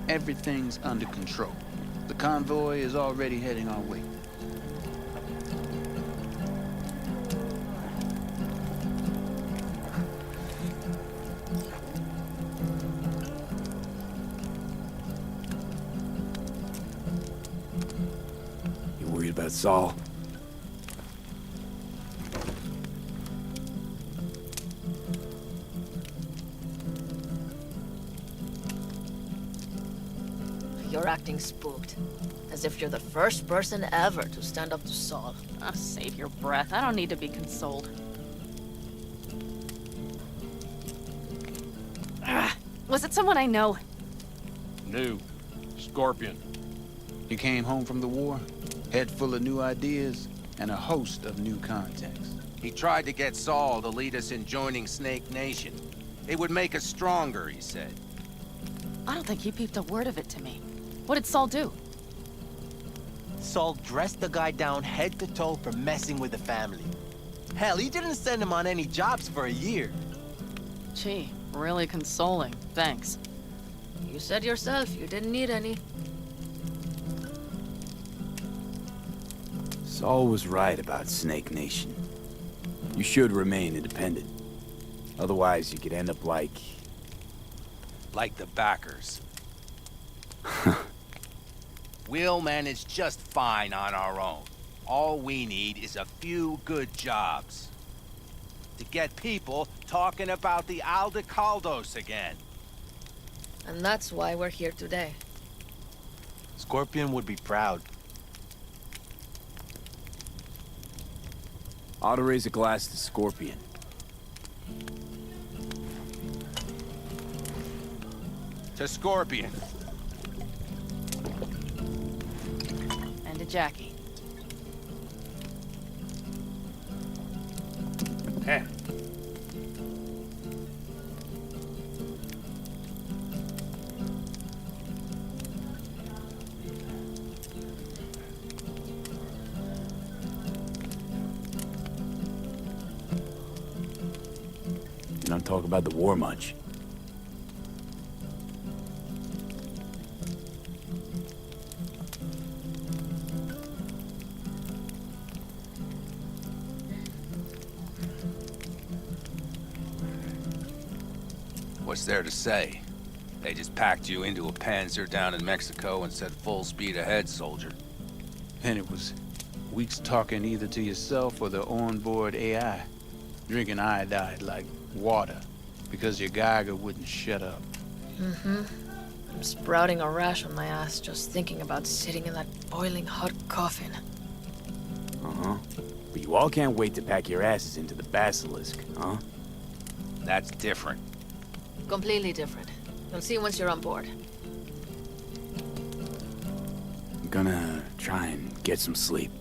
Everything's under control. The convoy is already heading our way. You worried about Saul? You're acting spooked. As if you're the first person ever to stand up to Saul. Oh, save your breath. I don't need to be consoled. Was it someone I know? New. Scorpion. You came home from the war, head full of new ideas, and a host of new contacts. He tried to get Saul to lead us in joining Snake Nation. It would make us stronger, he said. I don't think he peeped a word of it to me. What did Saul do? Saul dressed the guy down head to toe for messing with the family. Hell, he didn't send him on any jobs for a year. Gee, really consoling. Thanks. You said yourself you didn't need any. Saul was right about Snake Nation. You should remain independent. Otherwise, you could end up like... Like the backers. We'll manage just fine on our own. All we need is a few good jobs. To get people talking about the Aldecaldos again. And that's why we're here today. Scorpion would be proud. Ought to raise a glass to Scorpion. To Scorpion. And to Jackie. Hey. You don't talk about the war much. What's there to say? They just packed you into a Panzer down in Mexico and said full speed ahead, soldier. And it was weeks talking either to yourself or the onboard AI, drinking iodide like water, because your Geiger wouldn't shut up. Mm-hmm. I'm sprouting a rash on my ass just thinking about sitting in that boiling hot coffin. Uh-huh. But you all can't wait to pack your asses into the Basilisk, huh? That's different. Completely different. You'll see once you're on board. I'm gonna try and get some sleep.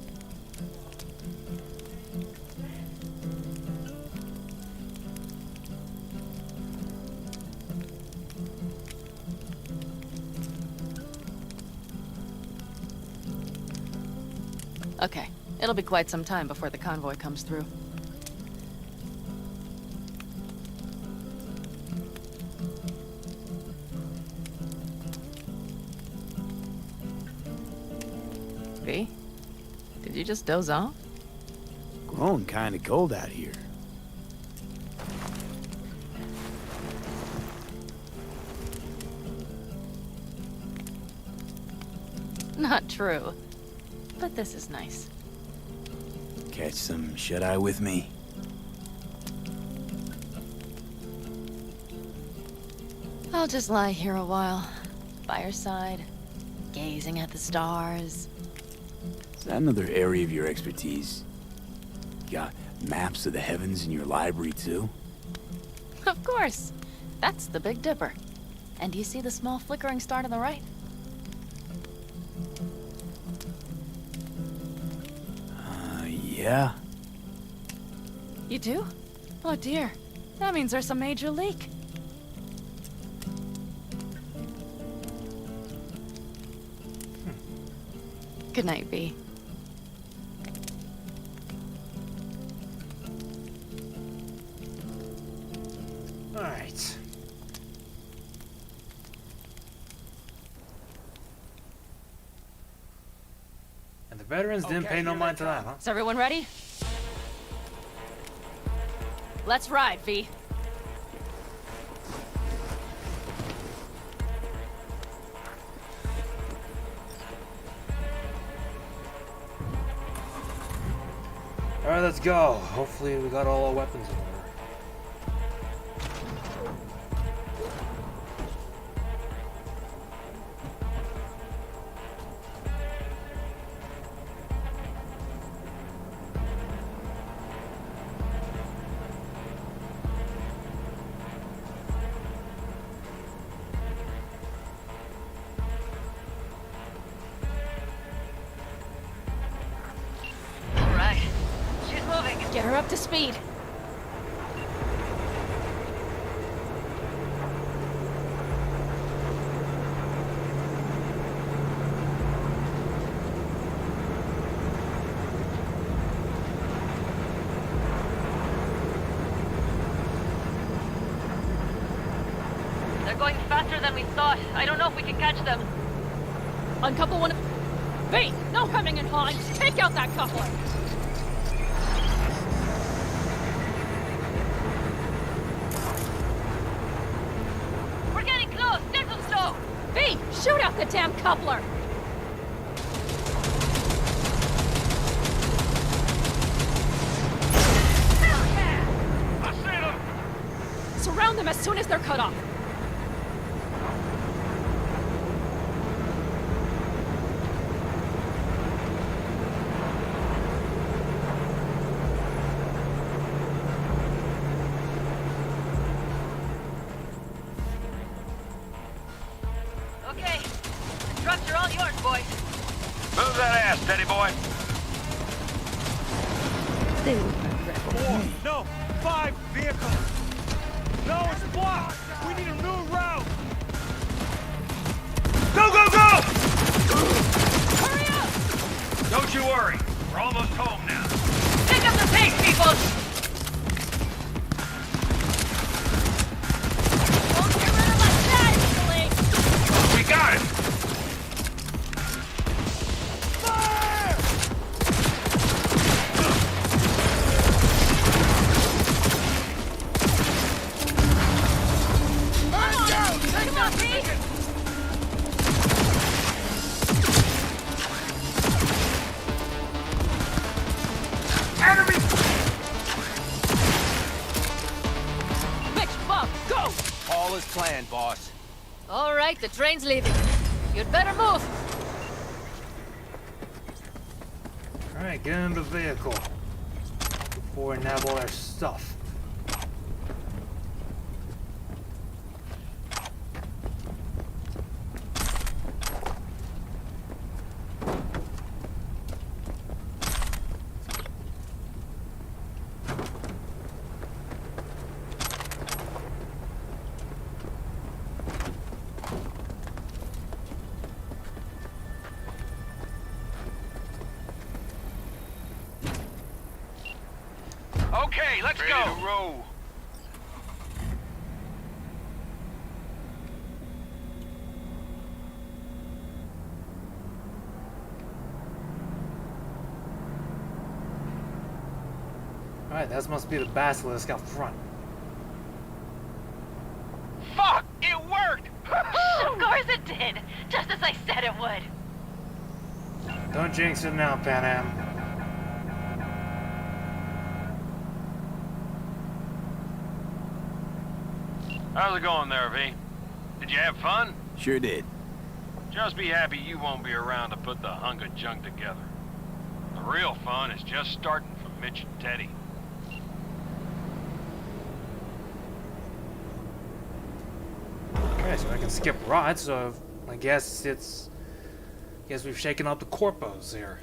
Okay, it'll be quite some time before the convoy comes through. V? Did you just doze off? Growing kinda cold out here. Not true. But this is nice. Catch some shut-eye with me? I'll just lie here a while, by your side, gazing at the stars. Is that another area of your expertise? You got maps of the heavens in your library, too? Of course. That's the Big Dipper. And do you see the small flickering star to the right? Yeah? You do? Oh dear. That means there's a major leak. Good night, V. Alright. And the veterans didn't pay no mind to that, huh? Is everyone ready? Let's ride, V. Alright, let's go. Hopefully we got all our weapons in order. We're up to speed. They're going faster than we thought. I don't know if we can catch them. Uncouple one. Wait, no hemming and hawing. Take out that coupler. We're getting close. Get them slow. V, shoot out the damn coupler. Hell yeah! I see them! Surround them as soon as they're cut off. Okay. The trucks are all yours, boys. Move that ass, steady boy. 4, no, 5 vehicles. No, it's blocked. We need a new route. Go, go, go! Hurry up! Don't you worry. We're almost home now. Pick up the pace, people! Won't get rid of us that easily! We got it! Come on, Pete! Enemy! Mitch, Bob, go! All is planned, boss. All right, the train's leaving. You'd better move. Alright, get in the vehicle before we nab all our stuff. Okay, let's go. Ready to roll. Alright, that must be the basilisk out front. Fuck! It worked! Of course it did. Just as I said it would. Don't jinx it now, Pan Am. How's it going there, V? Did you have fun? Sure did. Just be happy you won't be around to put the hunk of junk together. The real fun is just starting for Mitch and Teddy. Okay, so I can skip Rod, so I guess we've shaken up the corpos here.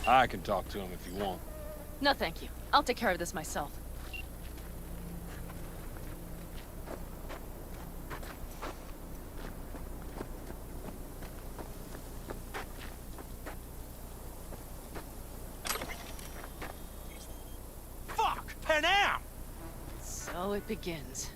I can talk to him if you want. No, thank you. I'll take care of this myself. Fuck! Pan Am! So it begins.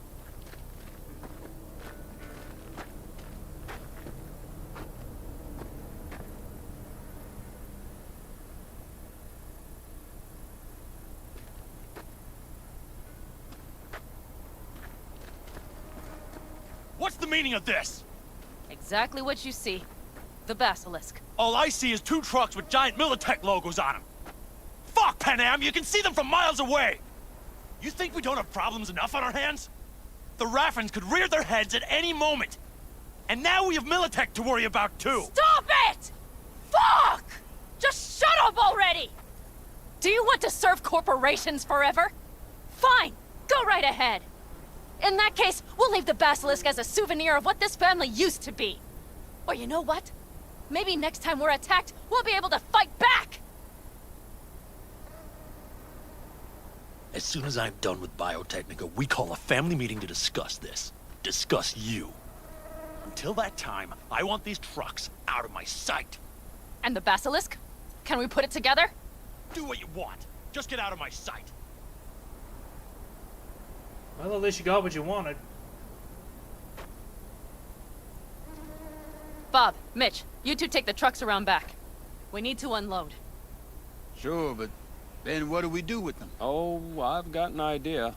What's the meaning of this? Exactly what you see. The basilisk. All I see is 2 trucks with giant Militech logos on them. Fuck, Pan Am! You can see them from miles away! You think we don't have problems enough on our hands? The Raffens could rear their heads at any moment. And now we have Militech to worry about too. Stop it! Fuck! Just shut up already! Do you want to serve corporations forever? Fine, go right ahead. In that case, we'll leave the basilisk as a souvenir of what this family used to be. Or you know what? Maybe next time we're attacked, we'll be able to fight back! As soon as I'm done with Biotechnica, we call a family meeting to discuss this. Discuss you. Until that time, I want these trucks out of my sight. And the basilisk? Can we put it together? Do what you want. Just get out of my sight. Well, at least you got what you wanted. Bob, Mitch, you two take the trucks around back. We need to unload. Sure, but then what do we do with them? Oh, I've got an idea.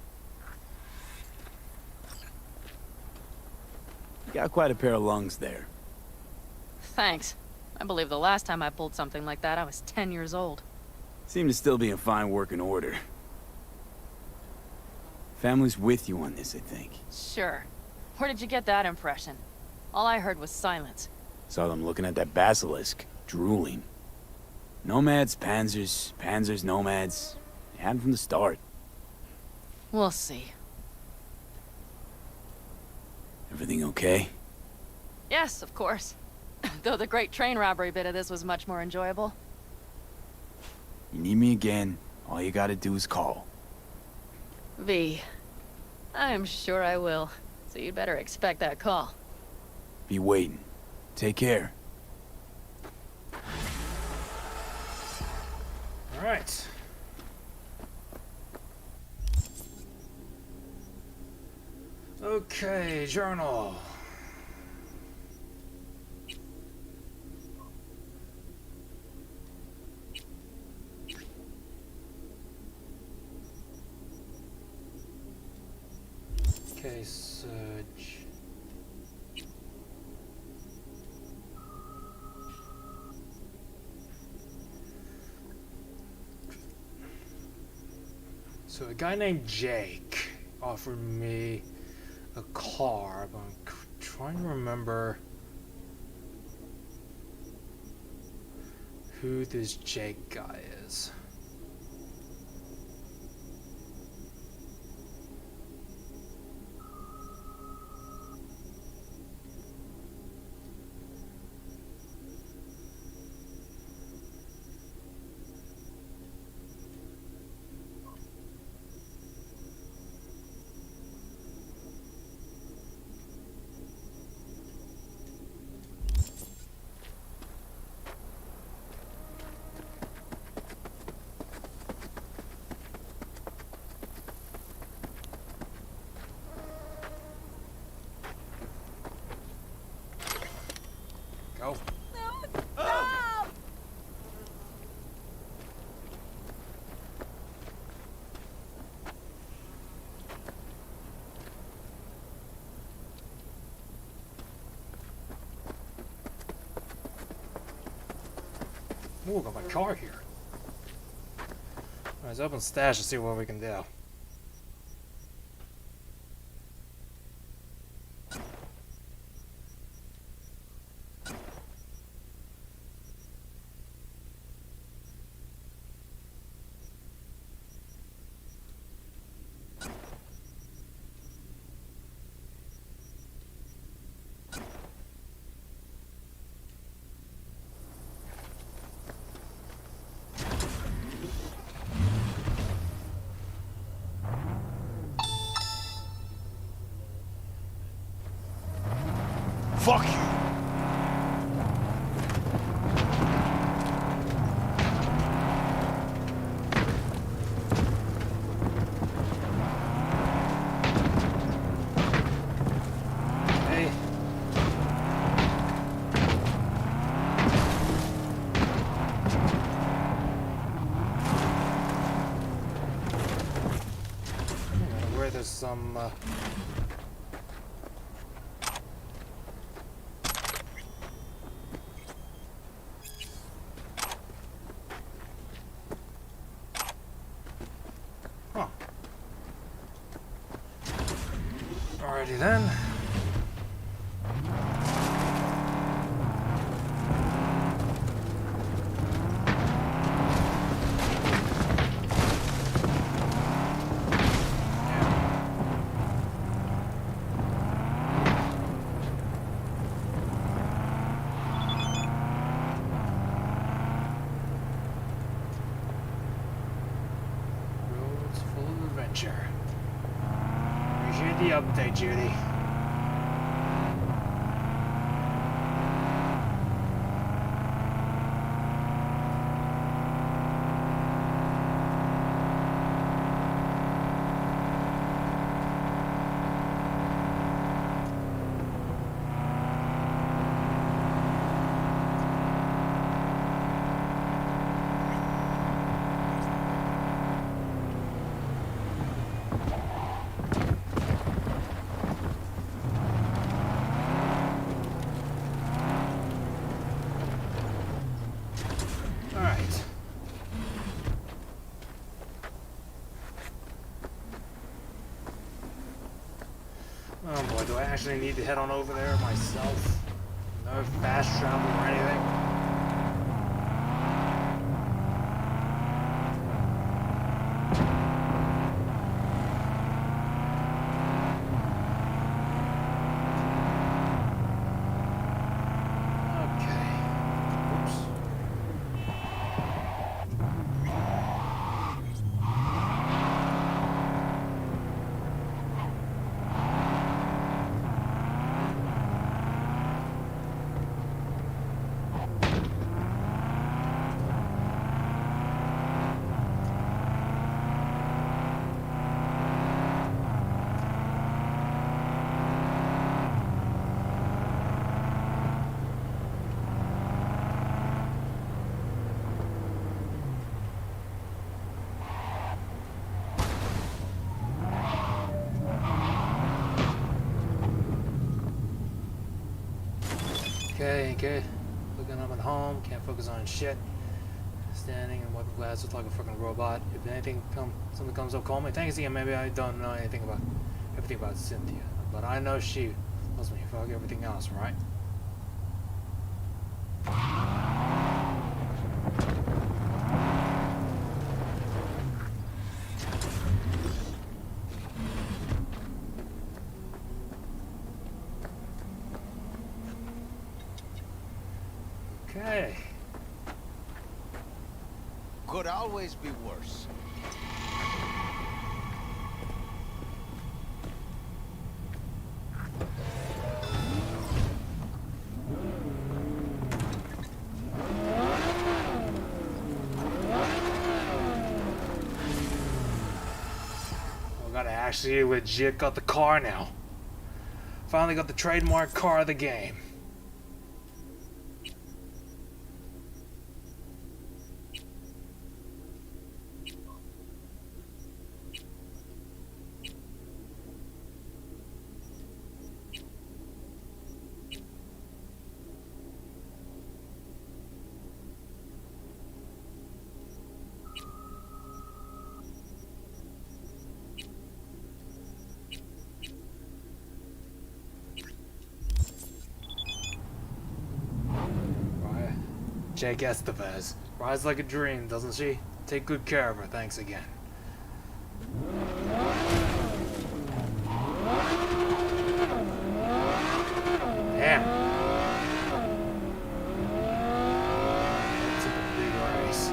You got quite a pair of lungs there. Thanks. I believe the last time I pulled something like that, I was 10 years old. Seem to still be in fine working order. Family's with you on this, I think. Sure. Where did you get that impression? All I heard was silence. Saw them looking at that basilisk, drooling. Nomads, panzers, panzers, nomads. They had 'em from the start. We'll see. Everything okay? Yes, of course. Though the great train robbery bit of this was much more enjoyable. You need me again, all you gotta do is call. V. I'm sure I will. So you'd better expect that call. Be waiting. Take care. Alright. Okay, journal. Okay, search. So a guy named Jake offered me a car, but I'm trying to remember who this Jake guy is. Go. Ooh, got my car here. Let's open stash and see what we can do. Fuck you! Hey. Where there's some Alrighty then. Roads full of adventure. Appreciate the update, Judy. Alright. Oh boy, do I actually need to head on over there myself? No fast travel or anything? Okay. Oops. Okay. Looking up at home, can't focus on shit. Standing in weapon glass, looks like a freaking robot. If something comes up, call me. Thanks again. Maybe I don't know everything about Cynthia, but I know she loves me. Fuck everything else, right? Okay. Could always be worse. I gotta actually legit got the car now. Finally got the trademark car of the game. Jake Estevez. Rides like a dream, doesn't she? Take good care of her, thanks again. Damn. It's a big race.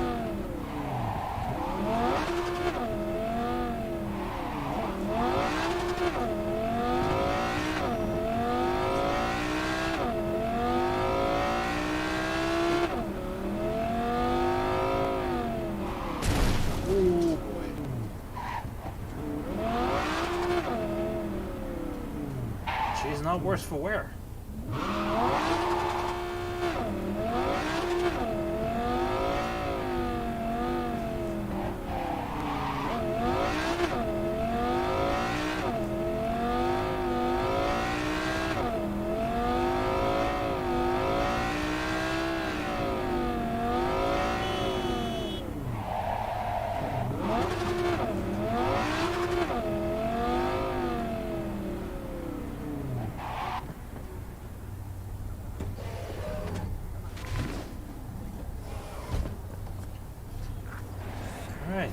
Oh boy. She's not worse for wear.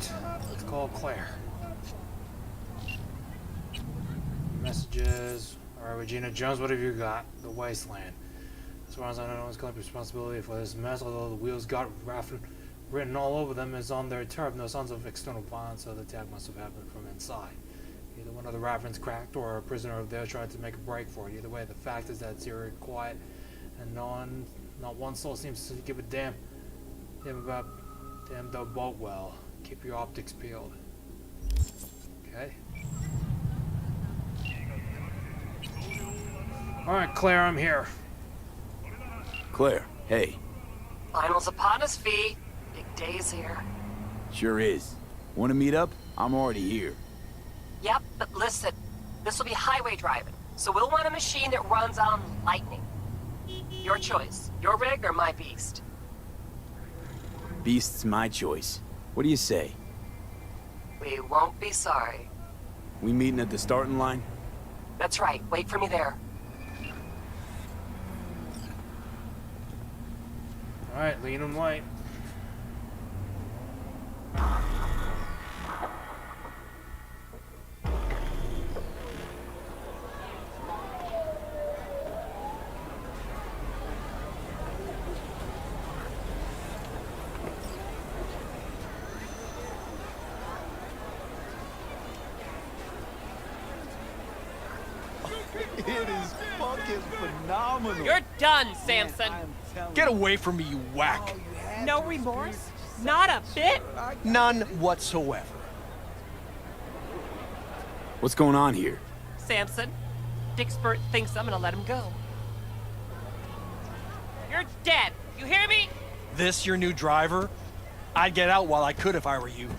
Alright, let's call Claire. Messages. Alright, Regina Jones, what have you got? The Wasteland. As far as I know, no one's claimed responsibility for this mess, although the wheels got written all over them is on their turf. No signs of external violence, so the attack must have happened from inside. Either one of the Ravens cracked or a prisoner of theirs tried to make a break for it. Either way, the fact is that it's eerie quiet and not one soul seems to give a damn about the boat well. Keep your optics peeled. Okay. Alright, Claire, I'm here. Claire, hey. Finals upon us, V. Big day is here. Sure is. Want to meet up? I'm already here. Yep, but listen. This will be highway driving, so we'll want a machine that runs on lightning. Your choice. Your rig or my beast? Beast's my choice. What do you say? We won't be sorry. We meeting at the starting line? That's right. Wait for me there. Alright, lean and light. It is fucking phenomenal. You're done, Samson. Get away from me, you whack. No remorse? Not a bit? None whatsoever. What's going on here? Samson, Dick Spurt thinks I'm gonna let him go. You're dead. You hear me? This your new driver? I'd get out while I could if I were you.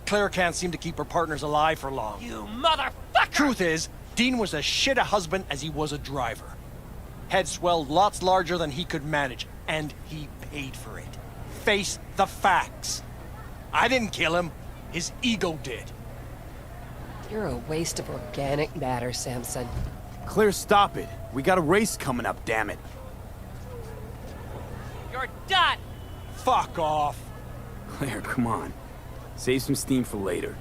Claire can't seem to keep her partners alive for long. You motherfucker! Truth is, Dean was as shit a husband as he was a driver. Head swelled lots larger than he could manage, and he paid for it. Face the facts. I didn't kill him. His ego did. You're a waste of organic matter, Samson. Claire, stop it. We got a race coming up, damn it. You're done! Fuck off. Claire, come on. Save some steam for later.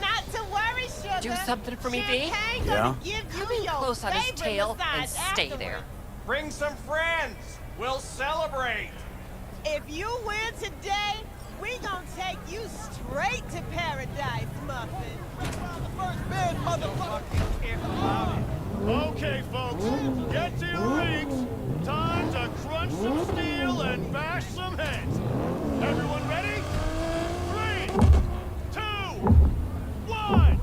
Not to worry, sugar. Do something for me, V? Yeah? Come in close on his tail and stay there. Bring some friends. We'll celebrate. If you win today, we gonna take you straight to paradise, Muffin. First bid, motherfucker. Okay, folks, get to your rigs. Time to crunch some steel and bash some heads. Everyone ready? 3, 2, 1.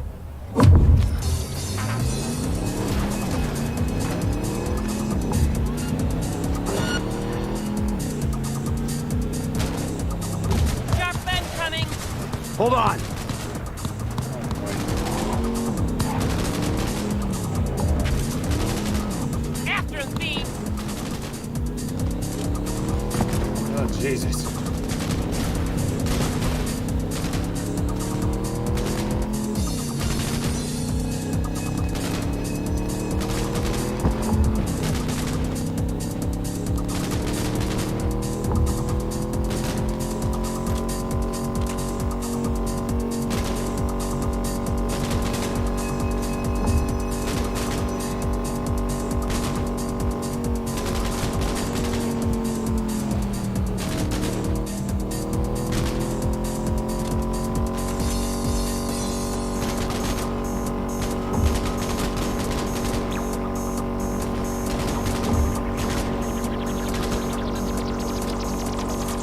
Sharp bend coming! Hold on! After him, V! Oh, Jesus.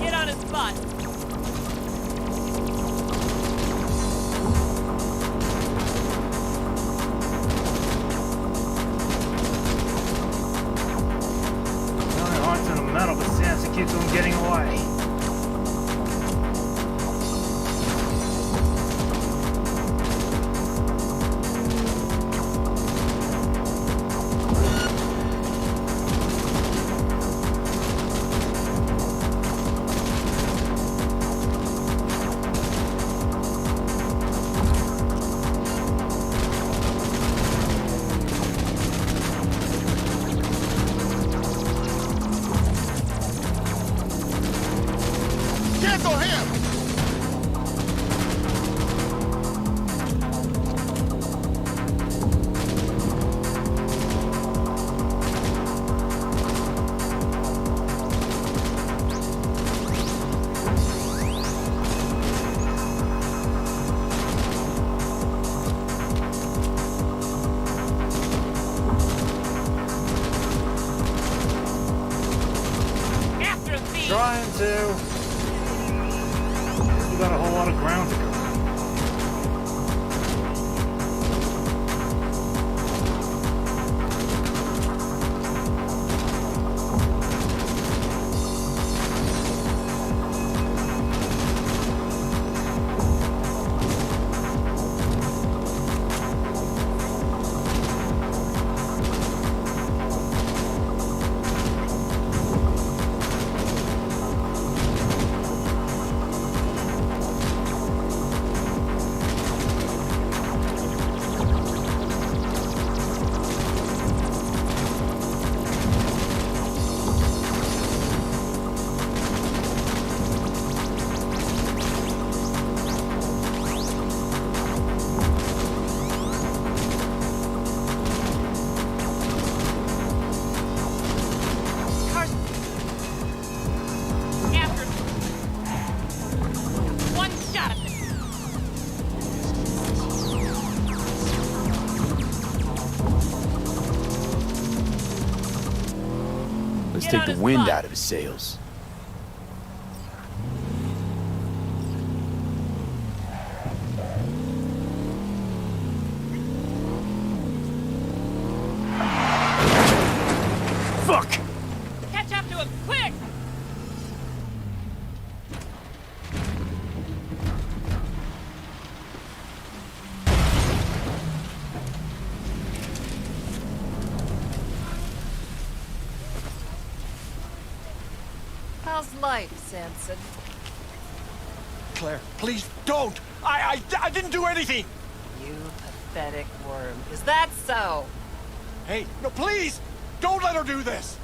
Get on his butt! Really hard to the metal, but Samson keeps on getting away. trying to. We got a whole lot of ground to cover. Let's take the wind out of his sails. Fuck! Catch up to him, quick! How's life, Samson? Claire, please don't! I didn't do anything! You pathetic worm. Is that so? Hey, no, please! Don't let her do this!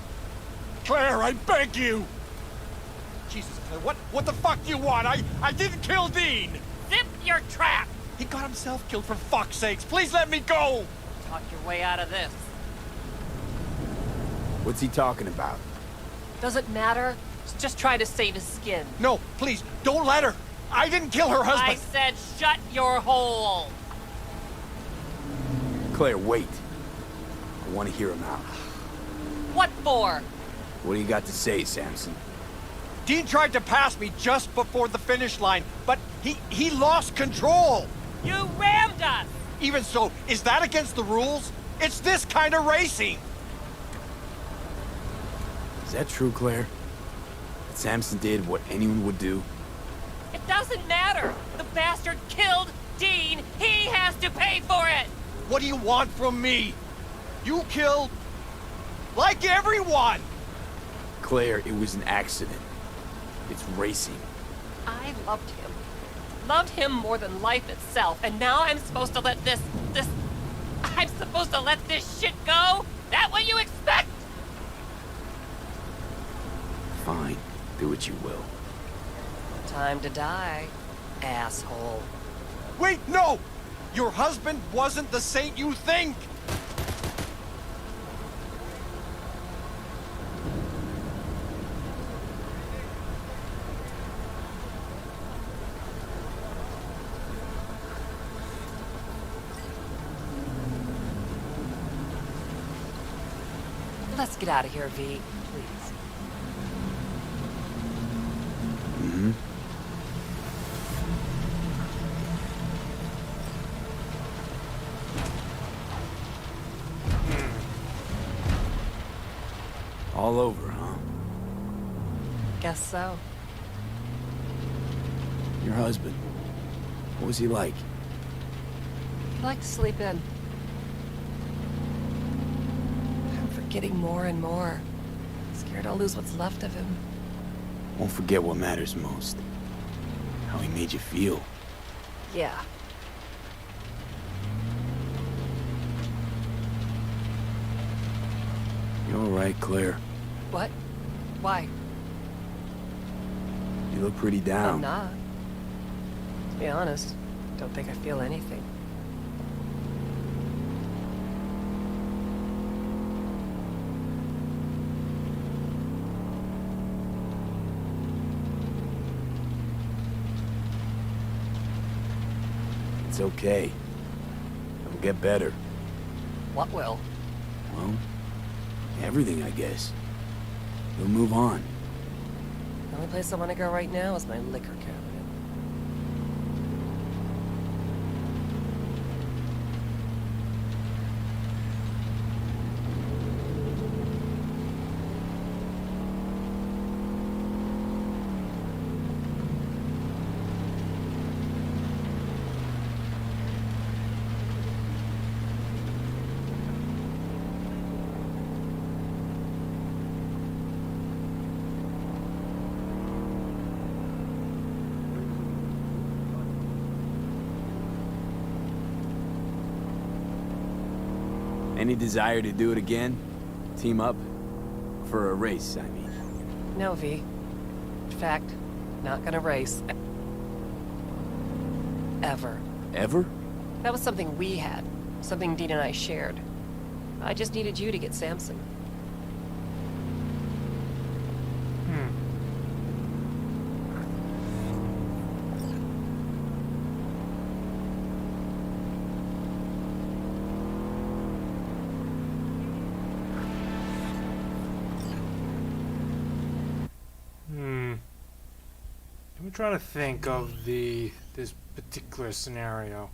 Claire, I beg you! Jesus, Claire, what the fuck do you want? I didn't kill Dean! Zip your trap! He got himself killed, for fuck's sakes! Please let me go! Talk your way out of this. What's he talking about? Doesn't matter. He's just trying to save his skin. No, please, don't let her! I didn't kill her husband! I said shut your hole! Claire, wait. I want to hear him out. What for? What do you got to say, Samson? Dean tried to pass me just before the finish line, but he lost control! You rammed us! Even so, is that against the rules? It's this kind of racing! Is that true, Claire? That Samson did what anyone would do? It doesn't matter! The bastard killed Dean! He has to pay for it! What do you want from me? You killed... like everyone! Claire, it was an accident. It's racing. I loved him. Loved him more than life itself, and now I'm supposed to let this... I'm supposed to let this shit go? That what you expect? Fine. Do what you will. Time to die, asshole. Wait, no! Your husband wasn't the saint you think! Let's get out of here, V, please. Mm-hmm. All over, huh? Guess so. Your husband. What was he like? He liked to sleep in. I'm forgetting more and more. Scared I'll lose what's left of him. Won't forget what matters most. How he made you feel. Yeah. You all right, Claire? What? Why? You look pretty down. I'm not. To be honest, don't think I feel anything. It's okay. It'll get better. What will? Well, everything, I guess. You'll move on. only place I want to go right now is my liquor cabinet. Any desire to do it again? Team up? For a race, I mean. No, V. In fact, not gonna race. Ever. Ever? That was something we had. Something Dean and I shared. I just needed you to get Samson. Let me try to think of this particular scenario.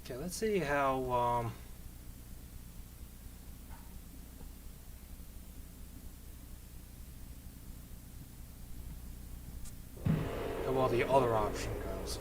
Okay, let's see how well the other option goes.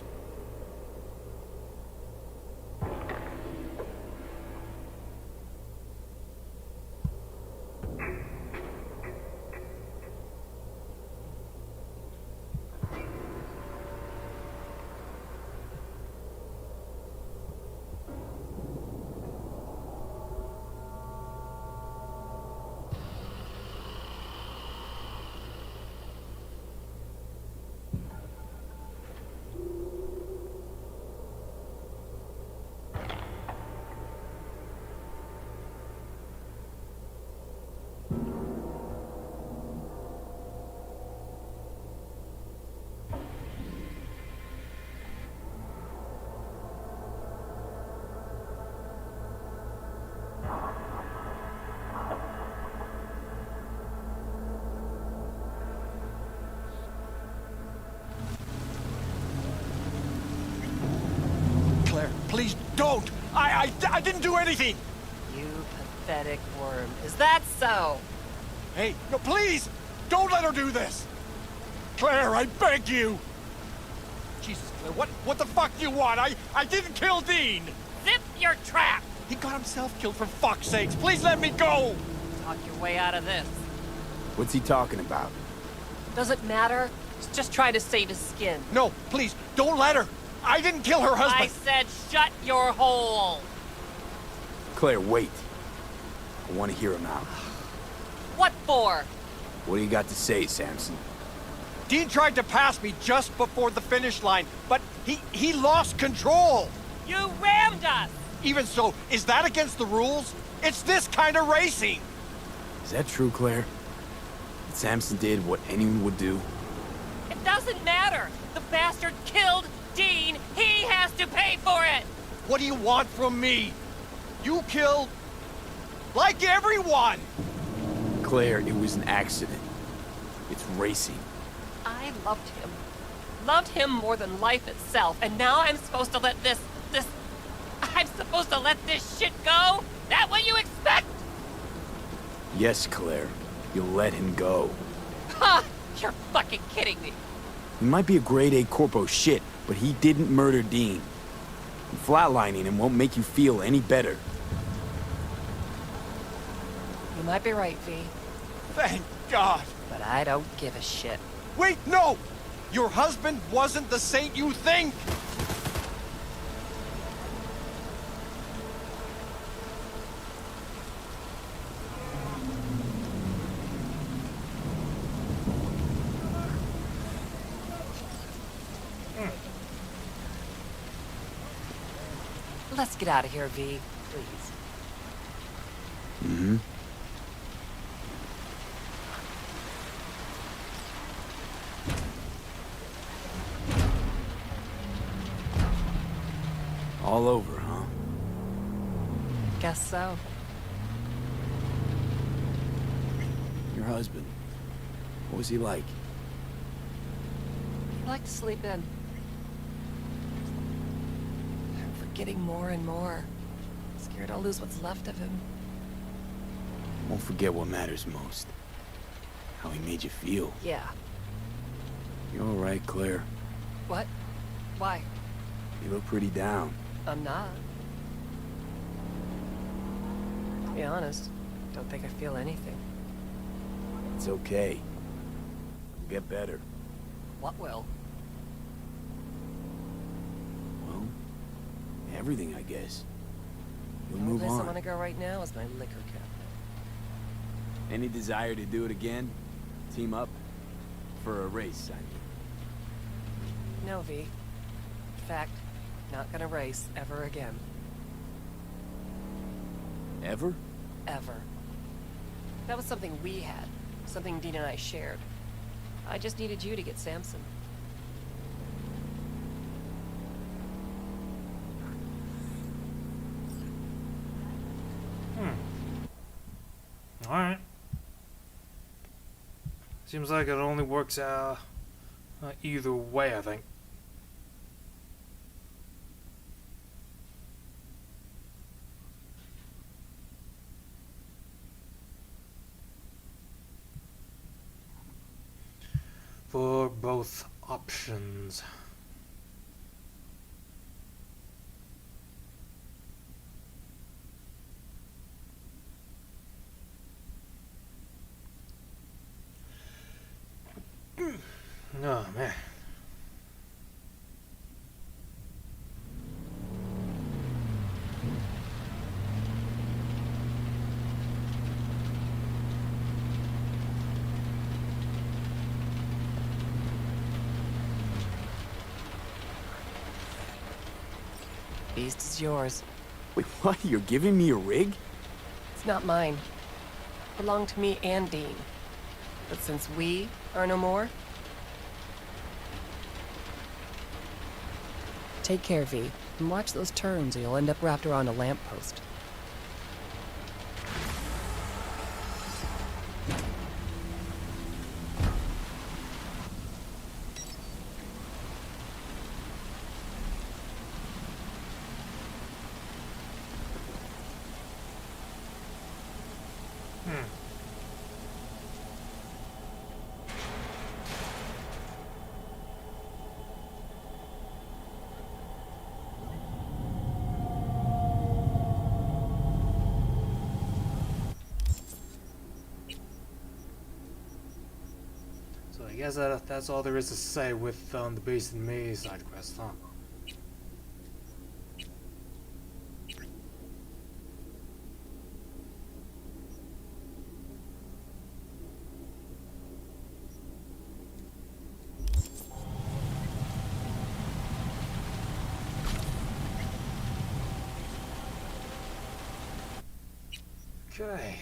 Claire, please don't! I didn't do anything! You pathetic worm. Is that so? Hey, no, please! Don't let her do this! Claire, I beg you! Jesus, Claire, what the fuck do you want? I didn't kill Dean! Zip your trap! He got himself killed, for fuck's sakes! Please let me go! Talk your way out of this. What's he talking about? Does it matter? He's just trying to save his skin. No, please, don't let her! I didn't kill her husband! I said shut your hole! Claire, wait. I want to hear him out. What for? What do you got to say, Samson? Dean tried to pass me just before the finish line, but he lost control! You rammed us! Even so, is that against the rules? It's this kind of racing! Is that true, Claire? That Samson did what anyone would do? It doesn't matter! The bastard killed Dean! He has to pay for it! What do you want from me? You killed... like everyone! Claire, it was an accident. It's racing. I loved him. Loved him more than life itself, and now I'm supposed to let this... I'm supposed to let this shit go? That what you expect? Yes, Claire. You'll let him go. Ha! You're fucking kidding me. He might be a grade A corpo shit, but he didn't murder Dean. And flatlining him won't make you feel any better. You might be right, V. Thank God. But I don't give a shit. Wait, no! Your husband wasn't the saint you think! Let's get out of here, V, please. Mm-hmm. All over, huh? Guess so. Your husband. What was he like? I like to sleep in. I'm forgetting more and more. Scared I'll lose what's left of him. Won't forget what matters most. How he made you feel. Yeah. You all right, Claire? What? Why? You look pretty down. I'm not. To be honest, don't think I feel anything. It's okay. You'll get better. What will? Well, everything, I guess. You'll The only move place I on. want to go right now is my liquor cabinet. Any desire to do it again? Team up? For a race, I mean. No, V. In fact, not gonna race ever again. Ever? Ever. That was something we had. Something Dean and I shared. I just needed you to get Samson. Alright. Seems like it only works out either way, I think. For both options. Oh, man. Beast is yours. Wait, what? You're giving me a rig? It's not mine. It belonged to me and Dean. But since we are no more... Take care, V, and watch those turns or you'll end up wrapped around a lamppost. So I guess that's all there is to say with the Beast and Me side quest, huh? Okay.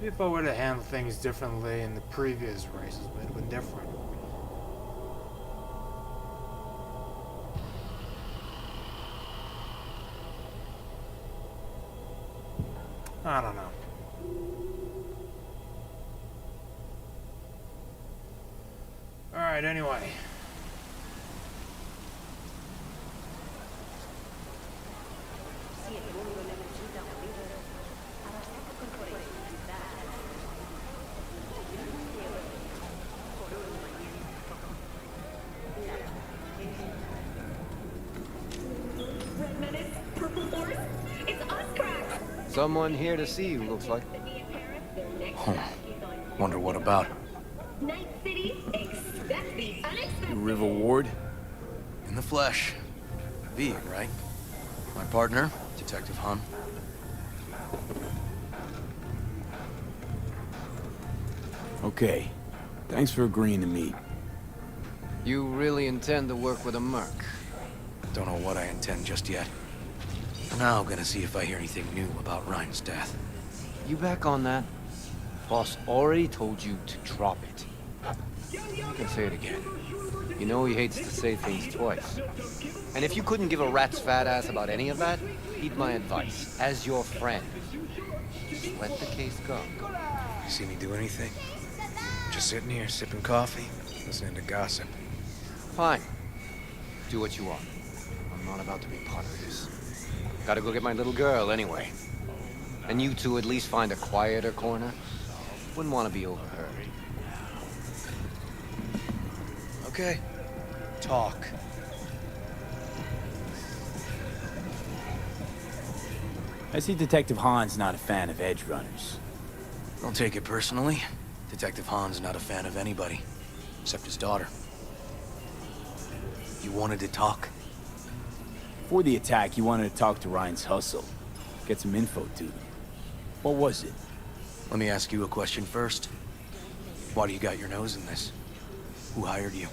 Maybe if I would have handled things differently in the previous races, it would have been different. I don't know. Alright, anyway. Someone here to see you, looks like. Wonder what about? Night City, expect the unexpected. You River Ward? In the flesh. V, right? My partner, Detective Hun. Okay. Thanks for agreeing to meet. You really intend to work with a merc? Don't know what I intend just yet. For now, gonna see if I hear anything new about Ryan's death. You back on that? Boss already told you to drop it. I can say it again. You know he hates to say things twice. And if you couldn't give a rat's fat ass about any of that, heed my advice. As your friend, just let the case go. See me do anything? Just sitting here, sipping coffee, listening to gossip. Fine. Do what you want. I'm not about to be part of this. Gotta go get my little girl anyway. And you two at least find a quieter corner. Wouldn't want to be overheard. Okay. Talk. I see Detective Han's not a fan of edge runners. Don't take it personally. Detective Han's not a fan of anybody, except his daughter. You wanted to talk? Before the attack, you wanted to talk to Ryan's hustle. Get some info to them. What was it? Let me ask you a question first. Why do you got your nose in this? Who hired you?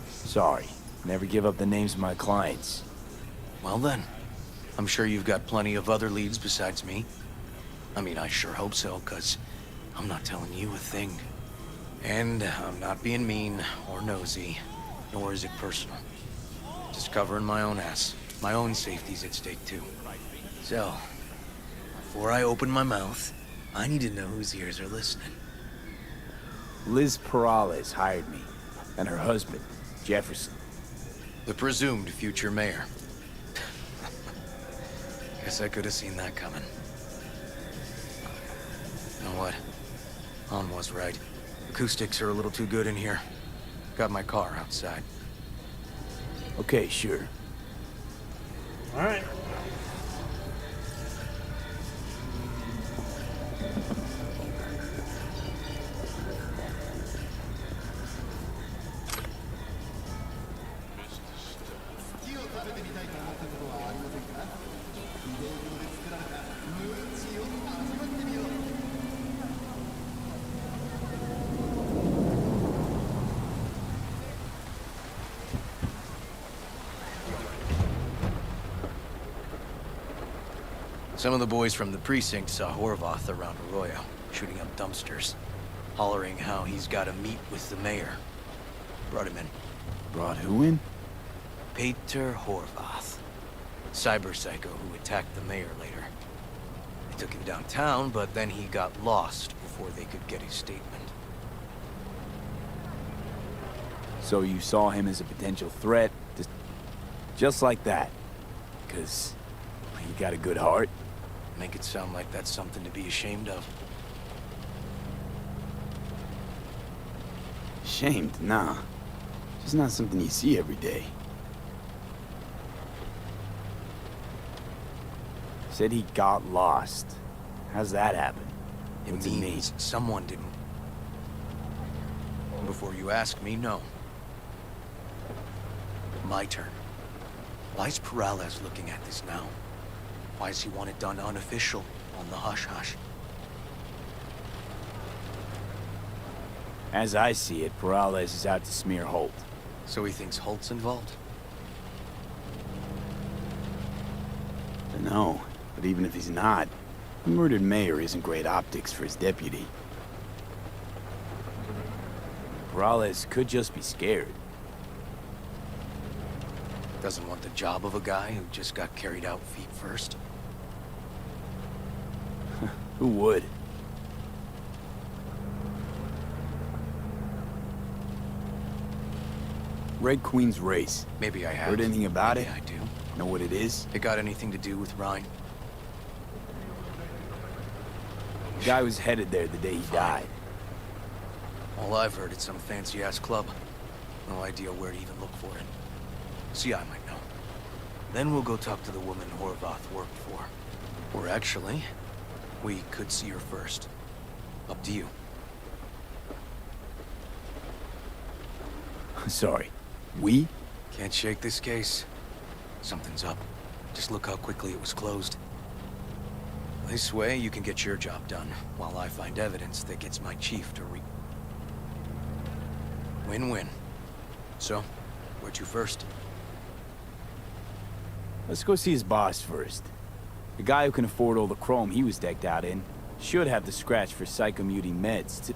Sorry. Never give up the names of my clients. Well then, I'm sure you've got plenty of other leads besides me. I mean, I sure hope so, 'cause I'm not telling you a thing. And I'm not being mean or nosy, nor is it personal. Just covering my own ass. My own safety's at stake too. So, before I open my mouth, I need to know whose ears are listening. Liz Perales hired me, and her husband, Jefferson. The presumed future mayor. Guess I could have seen that coming. You know what? Han was right. Acoustics are a little too good in here. Got my car outside. Okay, sure. All right. Some of the boys from the precinct saw Horvath around Arroyo, shooting up dumpsters, hollering how he's got to meet with the mayor. Brought him in. Brought who in? Peter Horvath, cyber psycho who attacked the mayor later. They took him downtown, but then he got lost before they could get his statement. So you saw him as a potential threat, just like that? Because he got a good heart? Make it sound like that's something to be ashamed of. Ashamed? Nah. Just not something you see every day. Said he got lost. How's that happen? It means someone didn't. Before you ask me, no. My turn. Why's Perales looking at this now? Why does he want it done unofficial, on the hush-hush? As I see it, Perales is out to smear Holt. So he thinks Holt's involved? No, but even if he's not, The murdered mayor isn't great optics for his deputy. Morales could just be scared. Doesn't want the job of a guy who just got carried out feet first. Who would? Red Queen's race. Maybe I have. Heard anything about it? I do. Know what it is? It got anything to do with Ryan? The guy was headed there the day he died. All I've heard, it's some fancy-ass club. No idea where to even look for it. See, I might know. Then we'll go talk to the woman Horvath worked for. Or actually, we could see her first. Up to you. Sorry. We? Can't shake this case. Something's up. Just look how quickly it was closed. This way, you can get your job done, while I find evidence that gets my chief to Win-win. So, where to first? Let's go see his boss first. The guy who can afford all the chrome he was decked out in should have the scratch for psychomuting meds, too.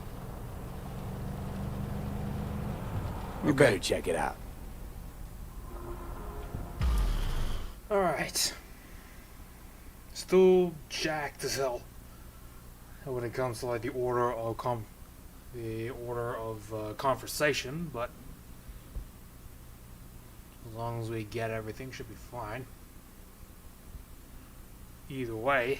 We better check it out. Alright. Still jacked as hell when it comes to like the order of conversation, but as long as we get everything, should be fine. Either way.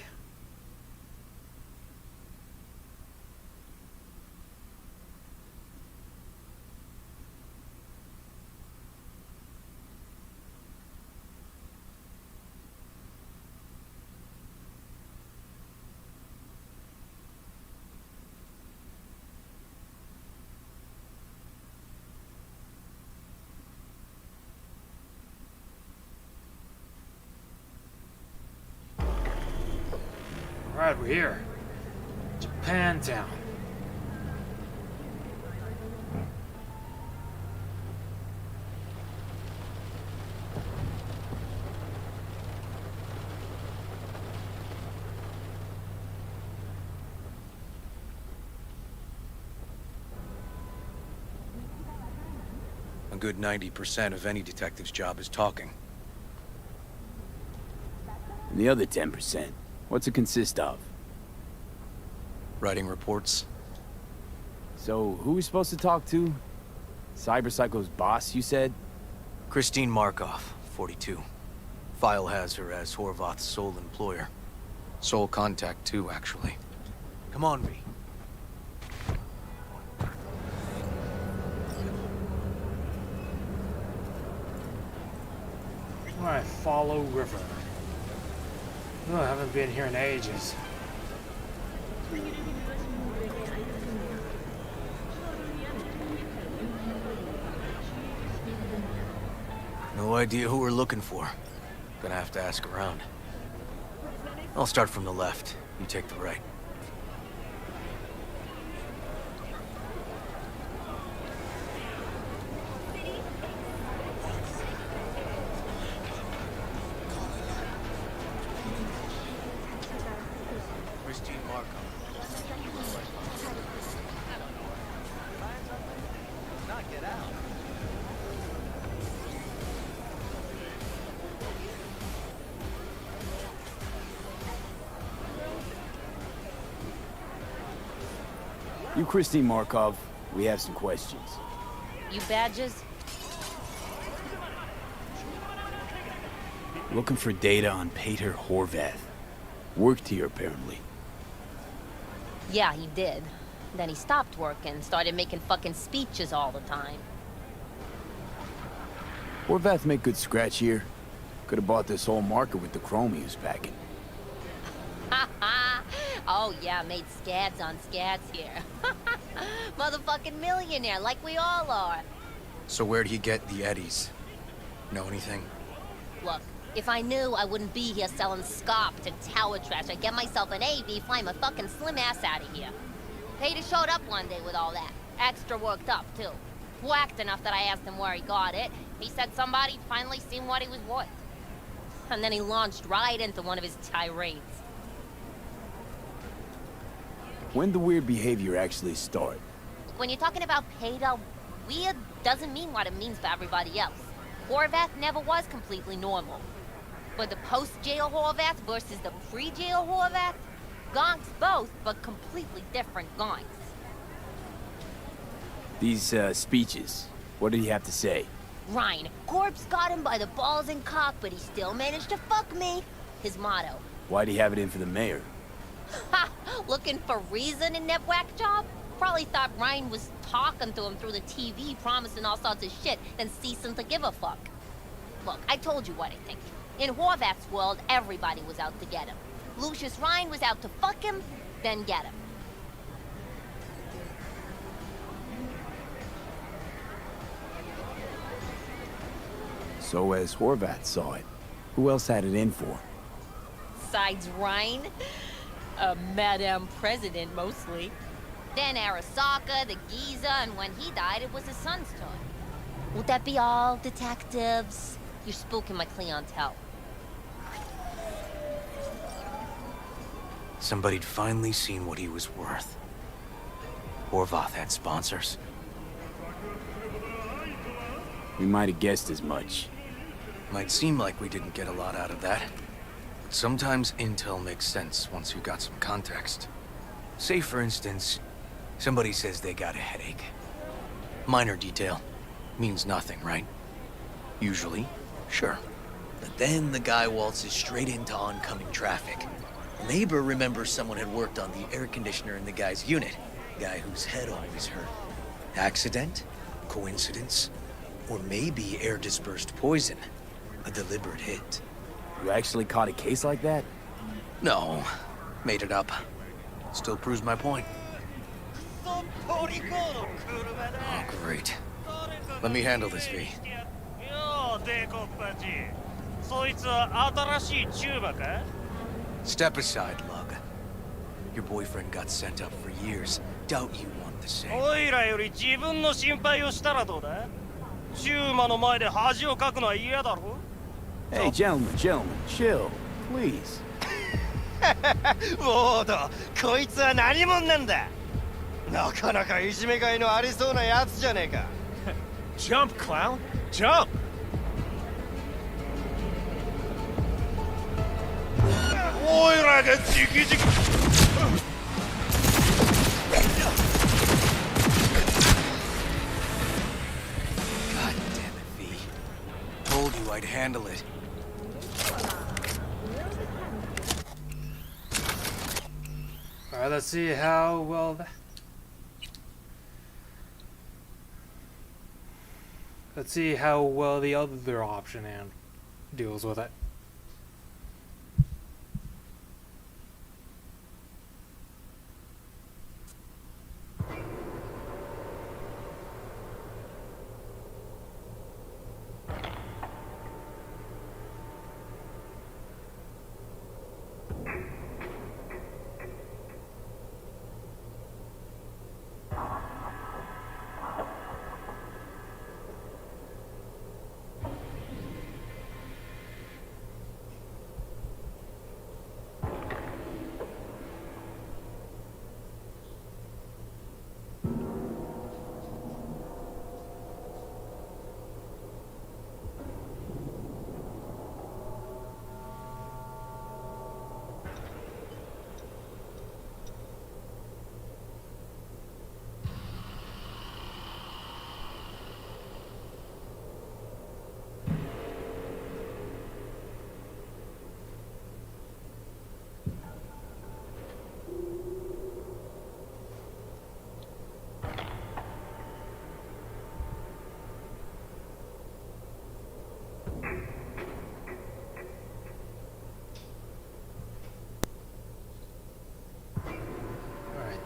Alright, we're here. Japantown. A good 90% of any detective's job is talking. And the other 10%, what's it consist of? Writing reports. So, who are we supposed to talk to? Cyberpsycho's boss, you said? Christine Markov, 42. File has her as Horvath's sole employer. Sole contact, too, actually. Come on, V. Alright, follow river. Oh, I haven't been here in ages. No idea who we're looking for. Gonna have to ask around. I'll start from the left. You take the right. Christine Markov. Not get out. You Christine Markov, we have some questions. You badges? Looking for data on Peter Horvath. Worked here, apparently. Yeah, he did. Then he stopped working, started making fucking speeches all the time. Horvath make good scratch here. Could have bought this whole market with the chrome he was packing. Oh yeah, made scads on scads here. Motherfucking millionaire, like we all are. So where'd he get the eddies? Know anything? Look, if I knew, I wouldn't be here selling scop to tower trash. I'd get myself an AV, fly my fucking slim ass out of here. Peter showed up one day with all that. Extra worked up, too. Whacked enough that I asked him where he got it. He said somebody'd finally seen what he was worth. And then he launched right into one of his tirades. When the weird behavior actually start? When you're talking about Peter, weird doesn't mean what it means for everybody else. Horvath never was completely normal. But the post-jail Horvath versus the pre-jail Horvath, gonks both, but completely different gonks. These, speeches, what did he have to say? Ryan, Corpse got him by the balls and cock, but he still managed to fuck me. His motto. Why'd he have it in for the mayor? Ha! Looking for reason in that whack job? Probably thought Ryan was talking to him through the TV, promising all sorts of shit, then ceasing to give a fuck. Look, I told you what I think. In Horvath's world, everybody was out to get him. Lucius Ryan was out to fuck him, then get him. So as Horvath saw it, who else had it in for? Besides Ryan? Madame President, mostly. Then Arasaka, the Giza, and when he died, it was his son's turn. Would that be all, detectives? You're spooking my clientele. Somebody'd finally seen what he was worth. Horvath had sponsors. We might have guessed as much. Might seem like we didn't get a lot out of that. But sometimes intel makes sense once you got some context. Say, for instance, somebody says they got a headache. Minor detail. Means nothing, right? Usually, sure. But then the guy waltzes straight into oncoming traffic. A neighbor remembers someone had worked on the air conditioner in the guy's unit. Guy whose head always hurt. Accident? Coincidence? Or maybe air-dispersed poison. A deliberate hit. You actually caught a case like that? No. Made it up. Still proves my point. Oh, great. Let me handle this, V. Step aside, Lug. Your boyfriend got sent up for years. Doubt you want the same. Hey, gentlemen, chill, please. ウォード、こいつは何者なんだ。なかなかいじめがいのありそうなやつじゃねえか。Jump, clown, jump! おいらが直々。God damn it, V. Told you I'd handle it. Alright, let's see how well that... Let's see how well the other option and deals with it.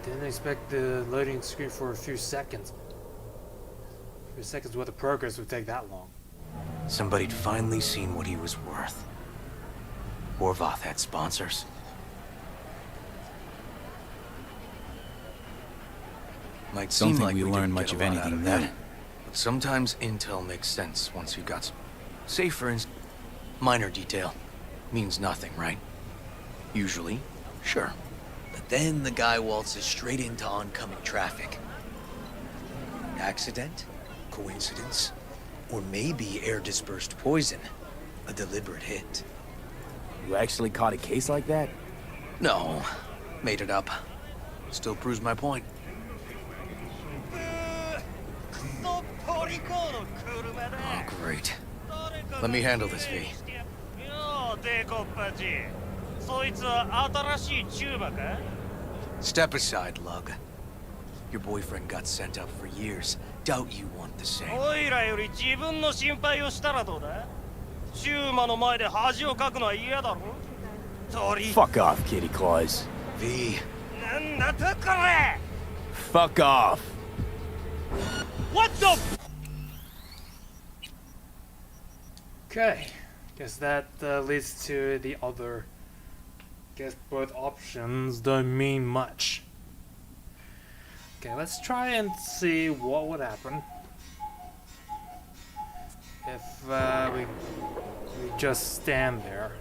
Didn't expect the loading screen for a few seconds. A few seconds worth of progress would take that long. Somebody'd finally seen what he was worth. Horvath had sponsors. Might seem like we learned much of anything of that. But sometimes intel makes sense once you got some. Say, for instance, minor detail. Means nothing, right? Usually, sure. But then the guy waltzes straight into oncoming traffic. Accident? Coincidence? Or maybe air-dispersed poison. A deliberate hit. You actually caught a case like that? No. Made it up. Still proves my point. Oh, great. Let me handle this, V. Step aside, Lug. Your boyfriend got sent up for years. Doubt you want the same. Fuck off, Kitty Claus. V. Fuck off. What the? Okay, guess that leads to the other. Guess both options don't mean much. Okay, let's try and see what would happen if we just stand there.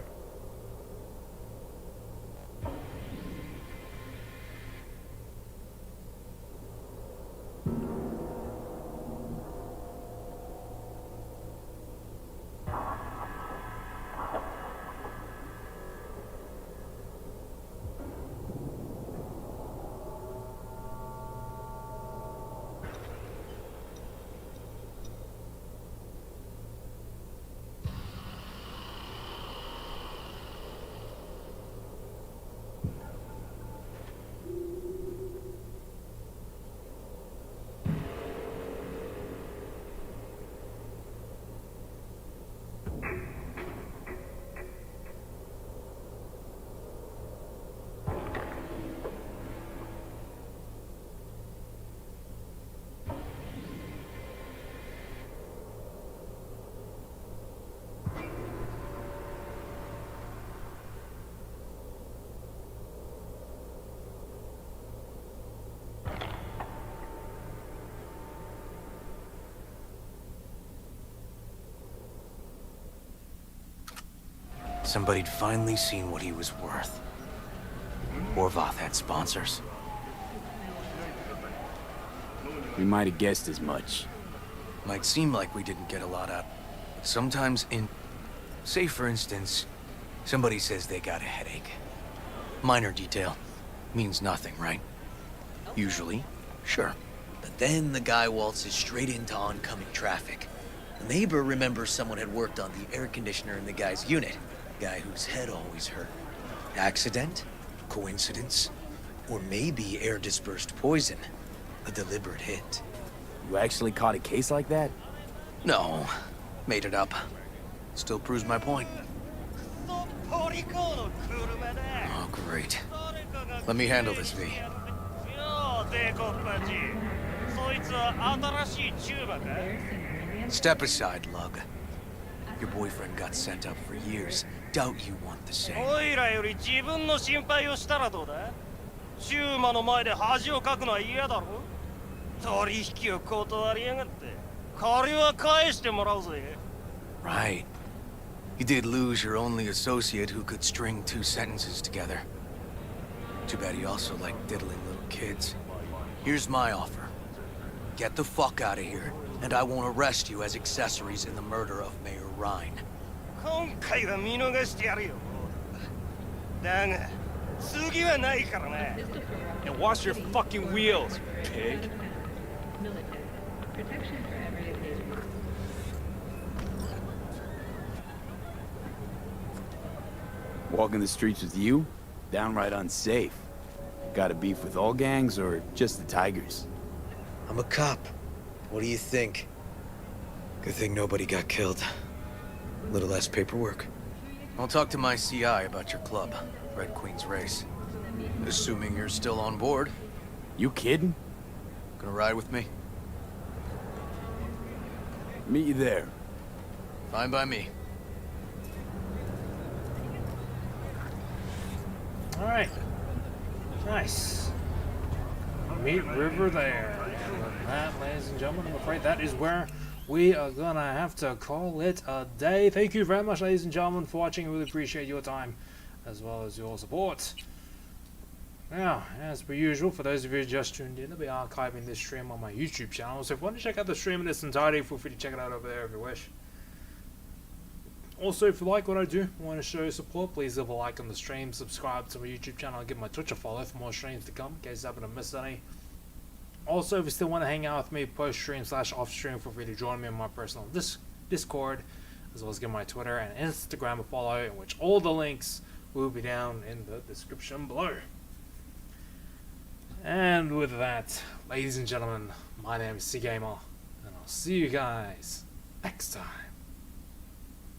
Somebody'd finally seen what he was worth. Orvoth had sponsors. We might have guessed as much. Might seem like we didn't get a lot out. But sometimes say for instance, somebody says they got a headache. Minor detail. Means nothing, right? Usually, sure. But then the guy waltzes straight into oncoming traffic. The neighbor remembers someone had worked on the air conditioner in the guy's unit. Guy whose head always hurt. Accident? Coincidence? Or maybe air-dispersed poison. A deliberate hit. You actually caught a case like that? No. Made it up. Still proves my point. Oh, great. Let me handle this, V. Step aside, Lug. Your boyfriend got sent up for years. Doubt you want the same. Right. You did lose your only associate who could string 2 sentences together. Too bad he also liked diddling little kids. Here's my offer. Get the fuck out of here, and I won't arrest you as accessories in the murder of Mayor Rhine. And wash your fucking wheels, pig. Walking the streets with you? Downright unsafe. Got a beef with all gangs or just the Tigers? I'm a cop. What do you think? Good thing nobody got killed. A little less paperwork. I'll talk to my CI about your club, Red Queen's Race. Assuming you're still on board. You kidding? Gonna ride with me? Meet you there. Fine by me. Alright. Nice. Meet River there. And with that, ladies and gentlemen, I'm afraid that is where we are gonna have to call it a day. Thank you very much, ladies and gentlemen, for watching. I really appreciate your time as well as your support. Now, as per usual, for those of you who just tuned in, I'll be archiving this stream on my YouTube channel, so if you want to check out the stream in its entirety, feel free to check it out over there if you wish. Also, if you like what I do and want to show your support, please leave a like on the stream, subscribe to my YouTube channel, and give my Twitch a follow for more streams to come, in case you happen to miss any. Also, if you still want to hang out with me post-stream / off-stream, feel free to join me on my personal Discord, as well as give my Twitter and Instagram a follow, in which all the links will be down in the description below. And with that, ladies and gentlemen, my name is TheCGamer, and I'll see you guys next time.